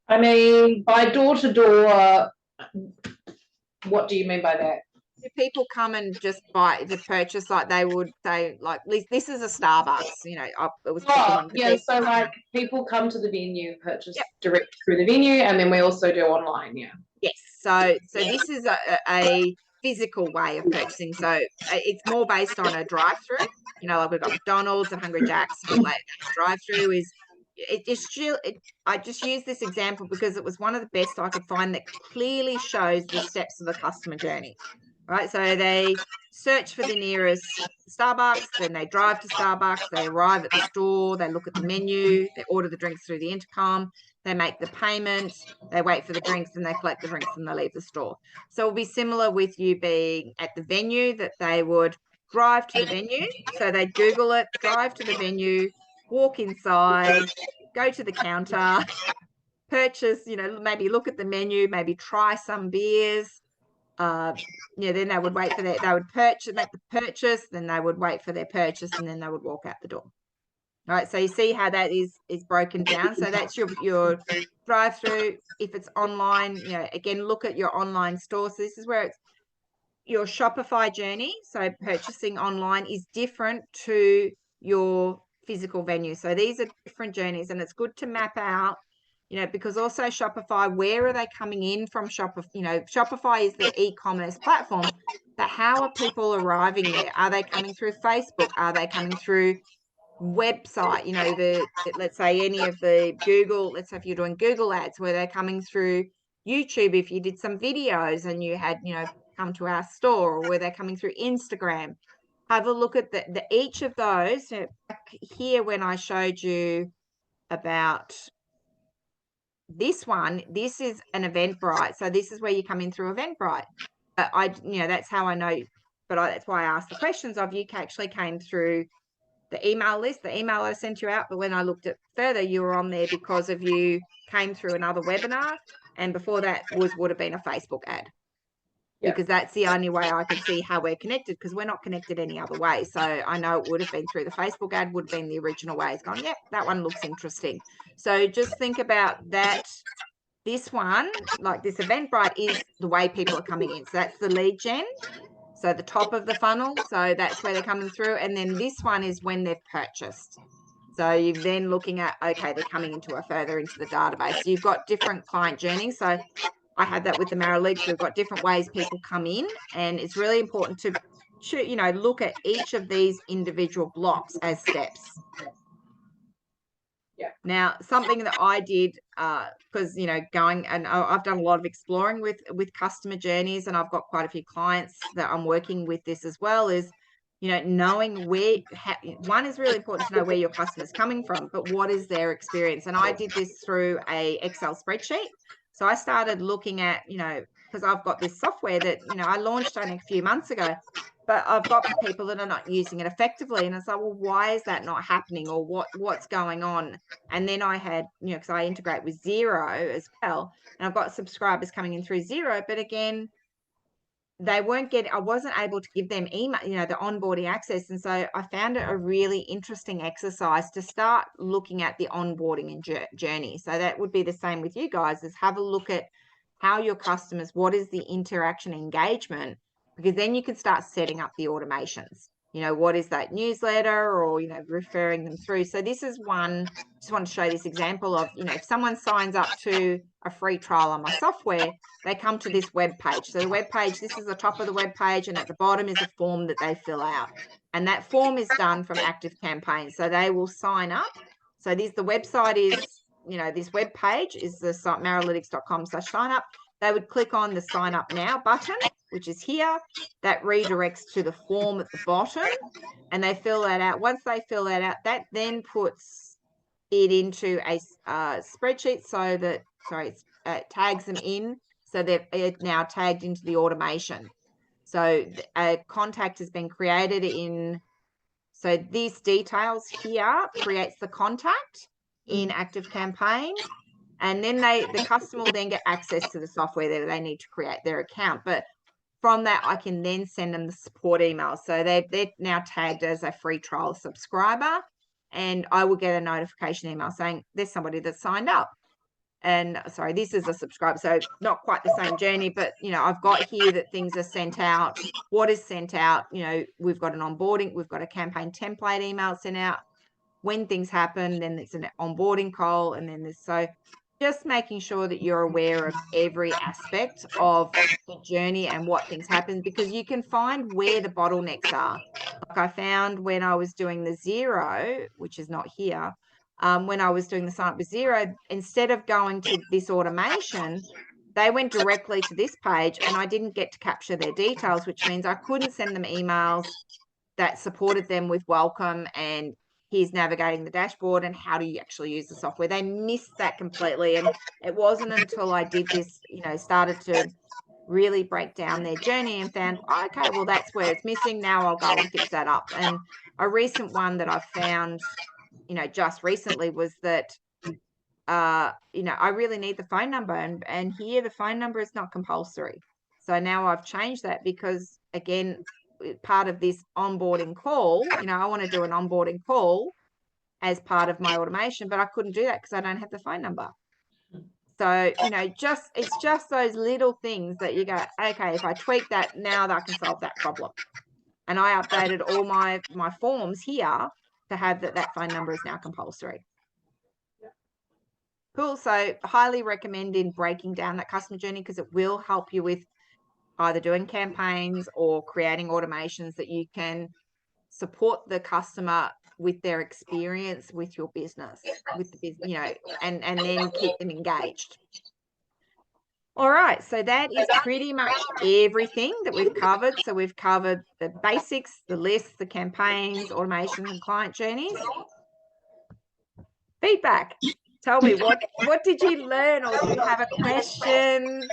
Speaker 2: I mean, by door-to-door, what do you mean by that?
Speaker 1: Do people come and just buy the purchase, like they would say, like, this is a Starbucks, it was
Speaker 2: so like people come to the venue, purchase direct through the venue, and then we also do online.
Speaker 1: Yes, so this is a physical way of purchasing. So it's more based on a drive-through, like we've got McDonald's and Hungry Jack's. Like drive-through is, I just use this example because it was one of the best I could find that clearly shows the steps of the customer journey. Right, so they search for the nearest Starbucks, then they drive to Starbucks, they arrive at the store, they look at the menu, they order the drinks through the intercom, they make the payment, they wait for the drinks, and they collect the drinks and they leave the store. So it'll be similar with you being at the venue, that they would drive to the venue. So they Google it, drive to the venue, walk inside, go to the counter, purchase, maybe look at the menu, maybe try some beers, then they would wait for they would purchase, make the purchase, then they would wait for their purchase, and then they would walk out the door. All right, so you see how that is broken down. So that's your drive-through. If it's online, again, look at your online store. So this is where it's your Shopify journey. So purchasing online is different to your physical venue. So these are different journeys, and it's good to map out, because also Shopify, where are they coming in from? Shopify is the e-commerce platform, but how are people arriving there? Are they coming through Facebook? Are they coming through website? Let's say any of the Google, let's say if you're doing Google ads, where they're coming through YouTube, if you did some videos and you had, come to our store, or where they're coming through Instagram. Have a look at the each of those. Back here when I showed you about this one, this is an Eventbrite. So this is where you come in through Eventbrite. That's how I know, but that's why I asked the questions of you actually came through the email list, the email I sent you out. But when I looked at further, you were on there because of you came through another webinar. And before that would have been a Facebook ad. Yep. Because that's the only way I could see how we're connected, because we're not connected any other way. So I know it would have been through the Facebook ad, would have been the original way. It's gone, yep, that one looks interesting. So just think about that. This one, like this Eventbrite, is the way people are coming in. So that's the lead gen. So the top of the funnel. So that's where they're coming through. And then this one is when they've purchased. So you're then looking at, okay, they're coming into the database. So you've got different client journeys. So I had that with the Maralinks. We've got different ways people come in, and it's really important to look at each of these individual blocks as steps.
Speaker 2: Yeah.
Speaker 1: Now, something that I did, because going, and I've done a lot of exploring with customer journeys, and I've got quite a few clients that I'm working with this as well, is knowing where one is really important to know where your customer's coming from, but what is their experience. And I did this through a Excel spreadsheet. So I started looking at, because I've got this software that, I launched only a few months ago, but I've got people that are not using it effectively. And it's like, well, why is that not happening, or what's going on? And then I had, because I integrate with Xero as well, and I've got subscribers coming in through Xero, but again, I wasn't able to give them email, the onboarding access. And so I found it a really interesting exercise to start looking at the onboarding and journey. So that would be the same with you guys, is have a look at how your customers, what is the interaction engagement, because then you can start setting up the automations. What is that newsletter, or, referring them through. So this is one, just want to show this example of, if someone signs up to a free trial on my software, they come to this web page. So the web page, this is the top of the web page, and at the bottom is a form that they fill out. And that form is done from ActiveCampaign. So they will sign up. So the website is, this web page is the site maralytics.com/sign up. They would click on the sign up now button, which is here. That redirects to the form at the bottom, and they fill that out. Once they fill that out, that then puts it into a spreadsheet, so that, tags them in. So they're now tagged into the automation. So a contact has been created in, so these details here creates the contact in ActiveCampaign. And then the customer will then get access to the software that they need to create their account. But from that, I can then send them the support email. So they're now tagged as a free trial subscriber, and I will get a notification email saying there's somebody that signed up. And sorry, this is a subscriber, so not quite the same journey, but I've got here that things are sent out. What is sent out? We've got an onboarding, we've got a campaign template email sent out. When things happen, then it's an onboarding call, and then so just making sure that you're aware of every aspect of the journey and what things happen, because you can find where the bottlenecks are. Like I found when I was doing the Xero, which is not here, when I was doing the sign up with Xero, instead of going to this automation, they went directly to this page, and I didn't get to capture their details, which means I couldn't send them emails that supported them with welcome and here's navigating the dashboard and how do you actually use the software. They missed that completely. And it wasn't until I did this, started to really break down their journey and found, okay, well, that's where it's missing. Now I'll go and fix that up. And a recent one that I found, just recently was that, I really need the phone number. And here the phone number is not compulsory. So now I've changed that because, again, part of this onboarding call, I want to do an onboarding call as part of my automation, but I couldn't do that because I don't have the phone number. So, it's just those little things that you go, okay, if I tweak that, now that I can solve that problem. And I updated all my forms here to have that phone number is now compulsory. Cool. So highly recommend in breaking down that customer journey, because it will help you with either doing campaigns or creating automations that you can support the customer with their experience with your business, with the business, and then keep them engaged. All right, so that is pretty much everything that we've covered. So we've covered the basics, the lists, the campaigns, automations, and client journeys. Feedback. Tell me, what did you learn, or do you have a question?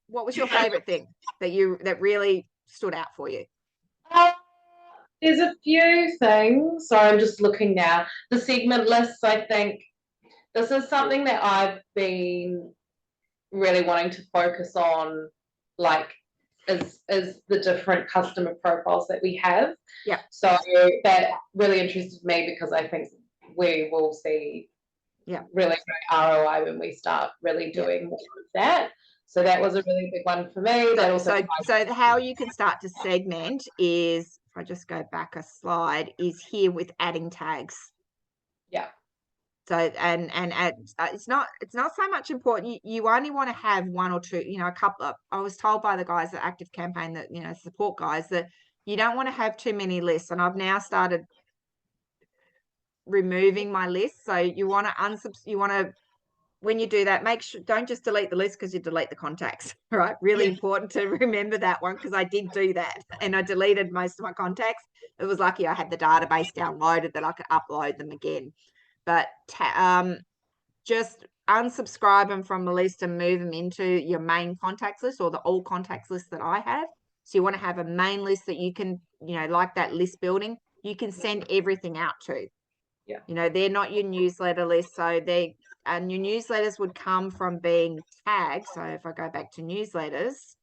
Speaker 1: What was your favorite thing that really stood out for you?
Speaker 2: There's a few things. So I'm just looking now. The segment lists, I think this is something that I've been really wanting to focus on, like is the different customer profiles that we have.
Speaker 1: Yeah.
Speaker 2: So that really interested me, because I think we will see really great ROI when we start really doing more of that. So that was a really big one for me.
Speaker 1: So how you can start to segment is, if I just go back a slide, is here with adding tags.
Speaker 2: Yeah.
Speaker 1: So and it's not so much important. You only want to have one or two, a couple of. I was told by the guys at Active Campaign that support guys that you don't want to have too many lists, and I've now started removing my list. So you want to when you do that, make sure don't just delete the list because you delete the contacts, right? Really important to remember that one, because I did do that and I deleted most of my contacts. It was lucky I had the database downloaded that I could upload them again. But just unsubscribe them from the list and move them into your main contacts list, or the all contacts list that I have. So you want to have a main list that you can, like that list building, you can send everything out to.
Speaker 2: Yeah.
Speaker 1: They're not your newsletter list. So and your newsletters would come from being tagged. So if I go back to newsletters,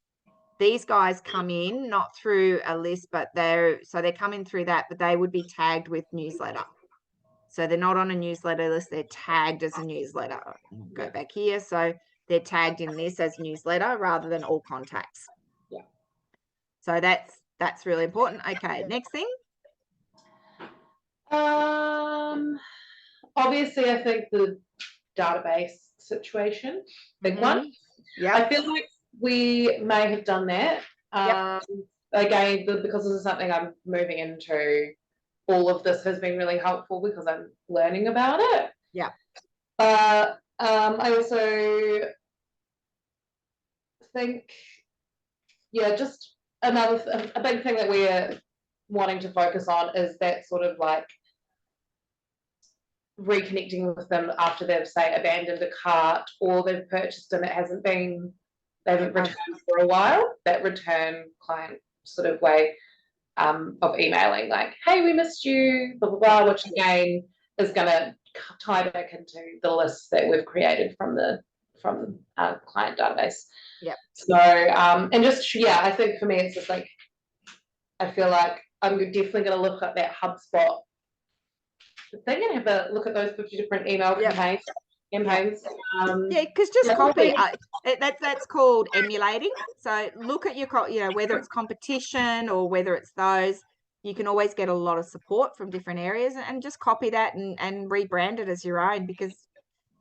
Speaker 1: these guys come in not through a list, but they're coming through that, but they would be tagged with newsletter. So they're not on a newsletter list, they're tagged as a newsletter. Go back here. So they're tagged in this as newsletter rather than all contacts.
Speaker 2: Yeah.
Speaker 1: So that's really important. Okay, next thing.
Speaker 2: Obviously I think the database situation, big one.
Speaker 1: Yeah.
Speaker 2: I feel like we may have done that. Again, because this is something I'm moving into, all of this has been really helpful because I'm learning about it.
Speaker 1: Yeah.
Speaker 2: I also think, just a big thing that we're wanting to focus on is that sort of like reconnecting with them after they've, say, abandoned a cart or they've purchased and they haven't returned for a while. That return client sort of way of emailing, like, hey, we missed you, blah, blah, blah, which again is going to tie back into the lists that we've created from client database.
Speaker 1: Yeah.
Speaker 2: So, and just, I think for me, it's just like, I feel like I'm definitely going to look at that HubSpot thing and have a look at those 50 different email campaigns.
Speaker 1: Because just copy. That's called emulating. So look at your, whether it's competition or whether it's those, you can always get a lot of support from different areas, and just copy that and rebrand it as your own, because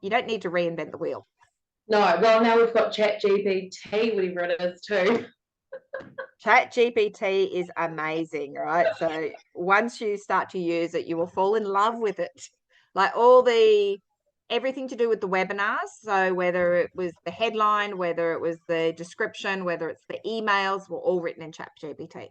Speaker 1: you don't need to reinvent the wheel.
Speaker 2: No, well, now we've got ChatGPT, whatever it is, too.
Speaker 1: ChatGPT is amazing, right? So once you start to use it, you will fall in love with it. Like everything to do with the webinars. So whether it was the headline, whether it was the description, whether it's the emails, were all written in ChatGPT.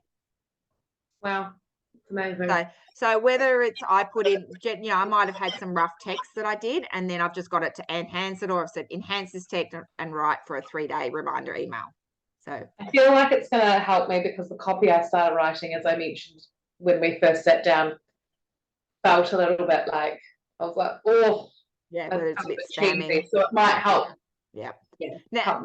Speaker 2: Wow, it's amazing.
Speaker 1: So whether it's I put in, I might have had some rough text that I did, and then I've just got it to enhance it, or I've said enhance this text and write for a 3-day reminder email. So
Speaker 2: I feel like it's going to help me, because the copy I started writing, as I mentioned when we first sat down, felt a little bit like, I was like, oh,
Speaker 1: Yeah, whether it's a bit
Speaker 2: cheesy,
Speaker 1: spammy.
Speaker 2: so it might help.
Speaker 1: Yeah.
Speaker 2: Yeah,
Speaker 1: Now,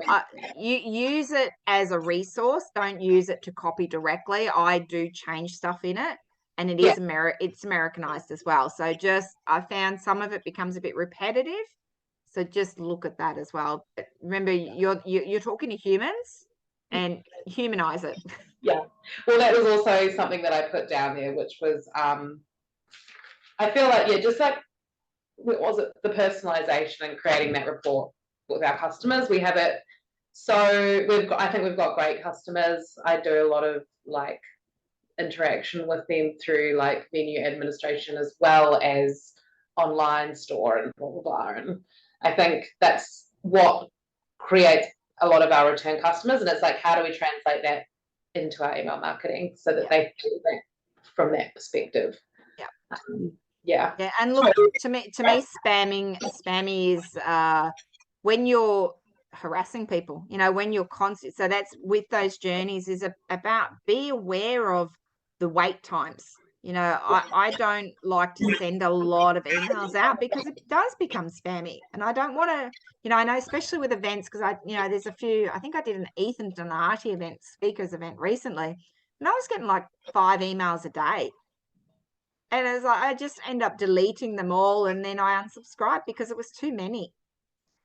Speaker 1: you use it as a resource. Don't use it to copy directly. I do change stuff in it, and it is it's Americanized as well. So I found some of it becomes a bit repetitive. So just look at that as well. But remember, you're talking to humans, and humanize it.
Speaker 2: Yeah. Well, that was also something that I put down there, which was I feel like just like what was it, the personalization and creating that rapport with our customers. We have it. So I think we've got great customers. I do a lot of like interaction with them through like menu administration as well as online store and blah blah blah. And I think that's what creates a lot of our return customers. And it's like, how do we translate that into our email marketing so that they do that from that perspective?
Speaker 1: Yeah. Yeah. And look, to me, spammy is when you're harassing people, when you're constant. So that's with those journeys is about be aware of the wait times. I don't like to send a lot of emails out because it does become spammy, and I don't want to, I know especially with events, because there's a few. I think I did an Ethan Donati event, speakers event recently, and I was getting like 5 emails a day. And it's like I just end up deleting them all, and then I unsubscribe because it was too many.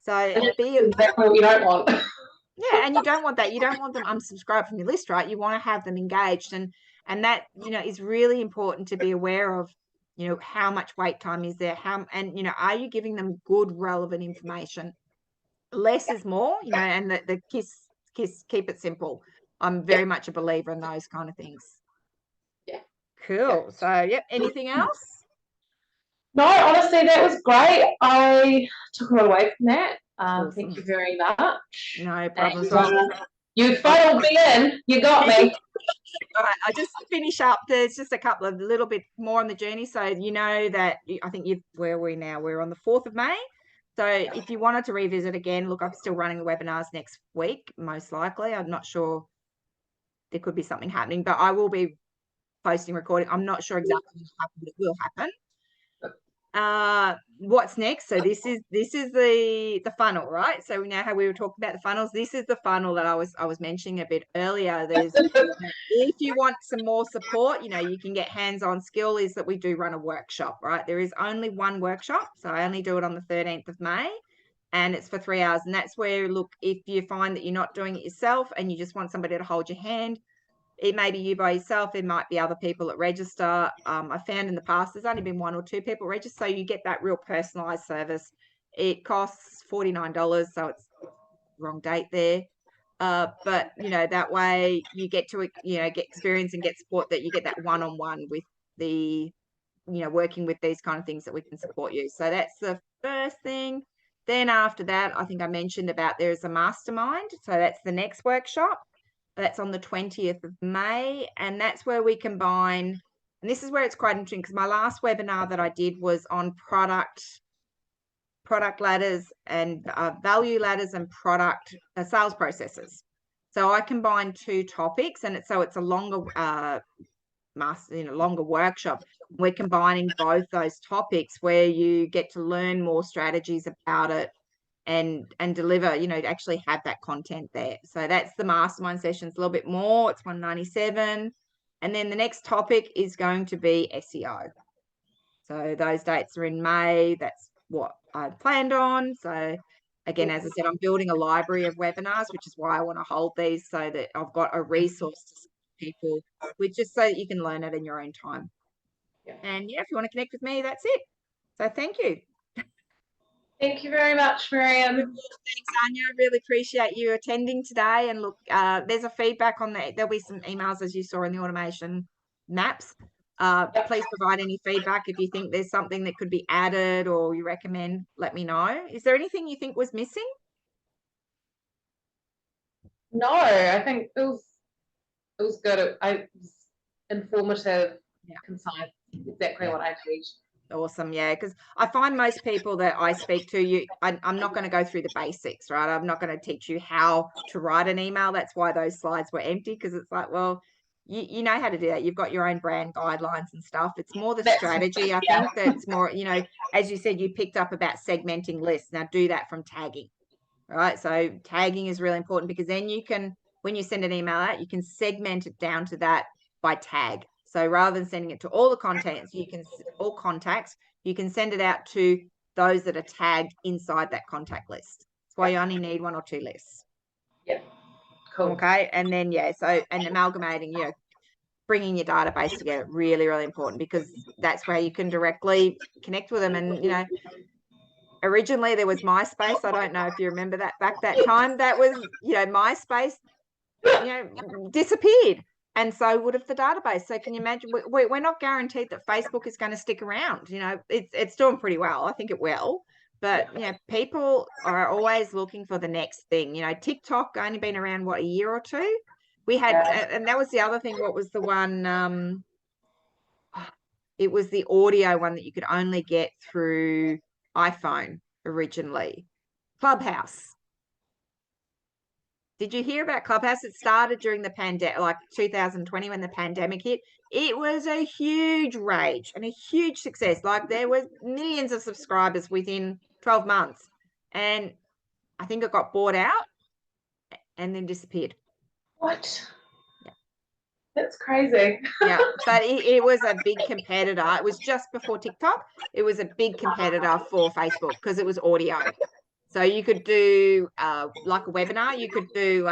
Speaker 1: So
Speaker 2: exactly what you don't want.
Speaker 1: Yeah, and you don't want that. You don't want them unsubscribed from your list, right? You want to have them engaged, and that is really important to be aware of. How much wait time is there? And are you giving them good, relevant information? Less is more, and the kiss, keep it simple. I'm very much a believer in those kind of things.
Speaker 2: Yeah.
Speaker 1: Cool. So, yep. Anything else?
Speaker 2: No, honestly, that was great. I took a lot away from that.
Speaker 1: Awesome.
Speaker 2: Thank you very much.
Speaker 1: No problem.
Speaker 2: You funneled me in. You got me.
Speaker 1: All right, I'll just finish up. There's just a couple of little bit more on the journey. So that I think where are we now? We're on the 4th of May. So if you wanted to revisit again, look, I'm still running the webinars next week, most likely. I'm not sure. There could be something happening, but I will be posting recording. I'm not sure exactly what happened, but it will happen. What's next? So this is the funnel, right? So we know how we were talking about the funnels. This is the funnel that I was mentioning a bit earlier. There's if you want some more support, you can get hands-on skill, is that we do run a workshop, right? There is only one workshop, so I only do it on the 13th of May, and it's for 3 hours. And that's where, look, if you find that you're not doing it yourself and you just want somebody to hold your hand, it may be you by yourself. It might be other people that register. I found in the past there's only been 1 or 2 people register, so you get that real personalized service. It costs $49, so it's wrong date there. But that way you get to get experience and get support, that you get that one-on-one with the working with these kind of things that we can support you. So that's the first thing. Then after that, I think I mentioned about there's a mastermind. So that's the next workshop. That's on the 20th of May, and that's where we combine, and this is where it's quite interesting, because my last webinar that I did was on product ladders and value ladders and product sales processes. So I combine 2 topics, and it's a longer longer workshop. We're combining both those topics where you get to learn more strategies about it and deliver, actually have that content there. So that's the mastermind session. It's a little bit more. It's $197. And then the next topic is going to be SEO. So those dates are in May. That's what I planned on. So again, as I said, I'm building a library of webinars, which is why I want to hold these, so that I've got a resource to support people with, just so that you can learn it in your own time. And if you want to connect with me, that's it. So thank you.
Speaker 2: Thank you very much, Miriam.
Speaker 1: Thanks, Anya. I really appreciate you attending today. And look, there's a feedback on there'll be some emails, as you saw in the automation maps. Please provide any feedback. If you think there's something that could be added or you recommend, let me know. Is there anything you think was missing?
Speaker 2: No, I think it was good. It was informative, concise, exactly what I teach.
Speaker 1: Awesome. Yeah, because I find most people that I speak to, I'm not going to go through the basics, right? I'm not going to teach you how to write an email. That's why those slides were empty, because it's like, well, you know how to do that. You've got your own brand guidelines and stuff. It's more the
Speaker 2: That's
Speaker 1: strategy, I
Speaker 2: yeah.
Speaker 1: think, that's more, you know, as you said, you picked up about segmenting lists. Now do that from tagging, right? So tagging is really important because then you can, when you send an email out, you can segment it down to that by tag. So rather than sending it to all the contents, all contacts, you can send it out to those that are tagged inside that contact list. That's why you only need 1 or 2 lists.
Speaker 2: Yeah. Cool.
Speaker 1: Okay. And then, yeah, so, and amalgamating, you know, bringing your database together, really, really important, because that's where you can directly connect with them. And, you know, originally there was MySpace. I don't know if you remember that back that time. That was, you know, MySpace, you know, disappeared. And so would have the database. So can you imagine? We're not guaranteed that Facebook is going to stick around. You know, it's doing pretty well. I think it will. But, you know, people are always looking for the next thing. You know, TikTok only been around, what, a year or two? We had, and that was the other thing. What was the one? It was the audio one that you could only get through iPhone originally. Clubhouse. Did you hear about Clubhouse? It started during the pandemic, like 2020 when the pandemic hit. It was a huge rage and a huge success. Like there was millions of subscribers within 12 months. And I think it got bought out and then disappeared.
Speaker 2: What?
Speaker 1: Yeah.
Speaker 2: That's crazy.
Speaker 1: Yeah, but it was a big competitor. It was just before TikTok. It was a big competitor for Facebook because it was audio. So you could do like a webinar, you could do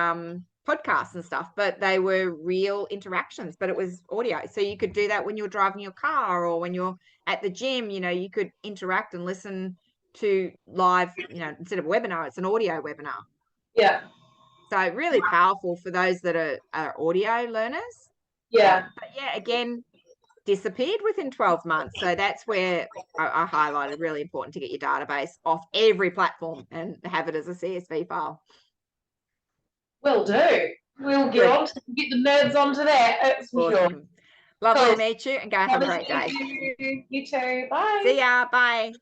Speaker 1: podcasts and stuff, but they were real interactions, but it was audio. So you could do that when you're driving your car or when you're at the gym, you know, you could interact and listen to live, you know, instead of a webinar, it's an audio webinar.
Speaker 2: Yeah.
Speaker 1: So really powerful for those that are audio learners.
Speaker 2: Yeah.
Speaker 1: But yeah, again, disappeared within 12 months. So that's where I highlighted really important to get your database off every platform and have it as a CSV file.
Speaker 2: Will do. We'll get the nerds onto that. That's for sure.
Speaker 1: Lovely to meet you and go have a great day.
Speaker 2: You too. Bye.
Speaker 1: See ya. Bye.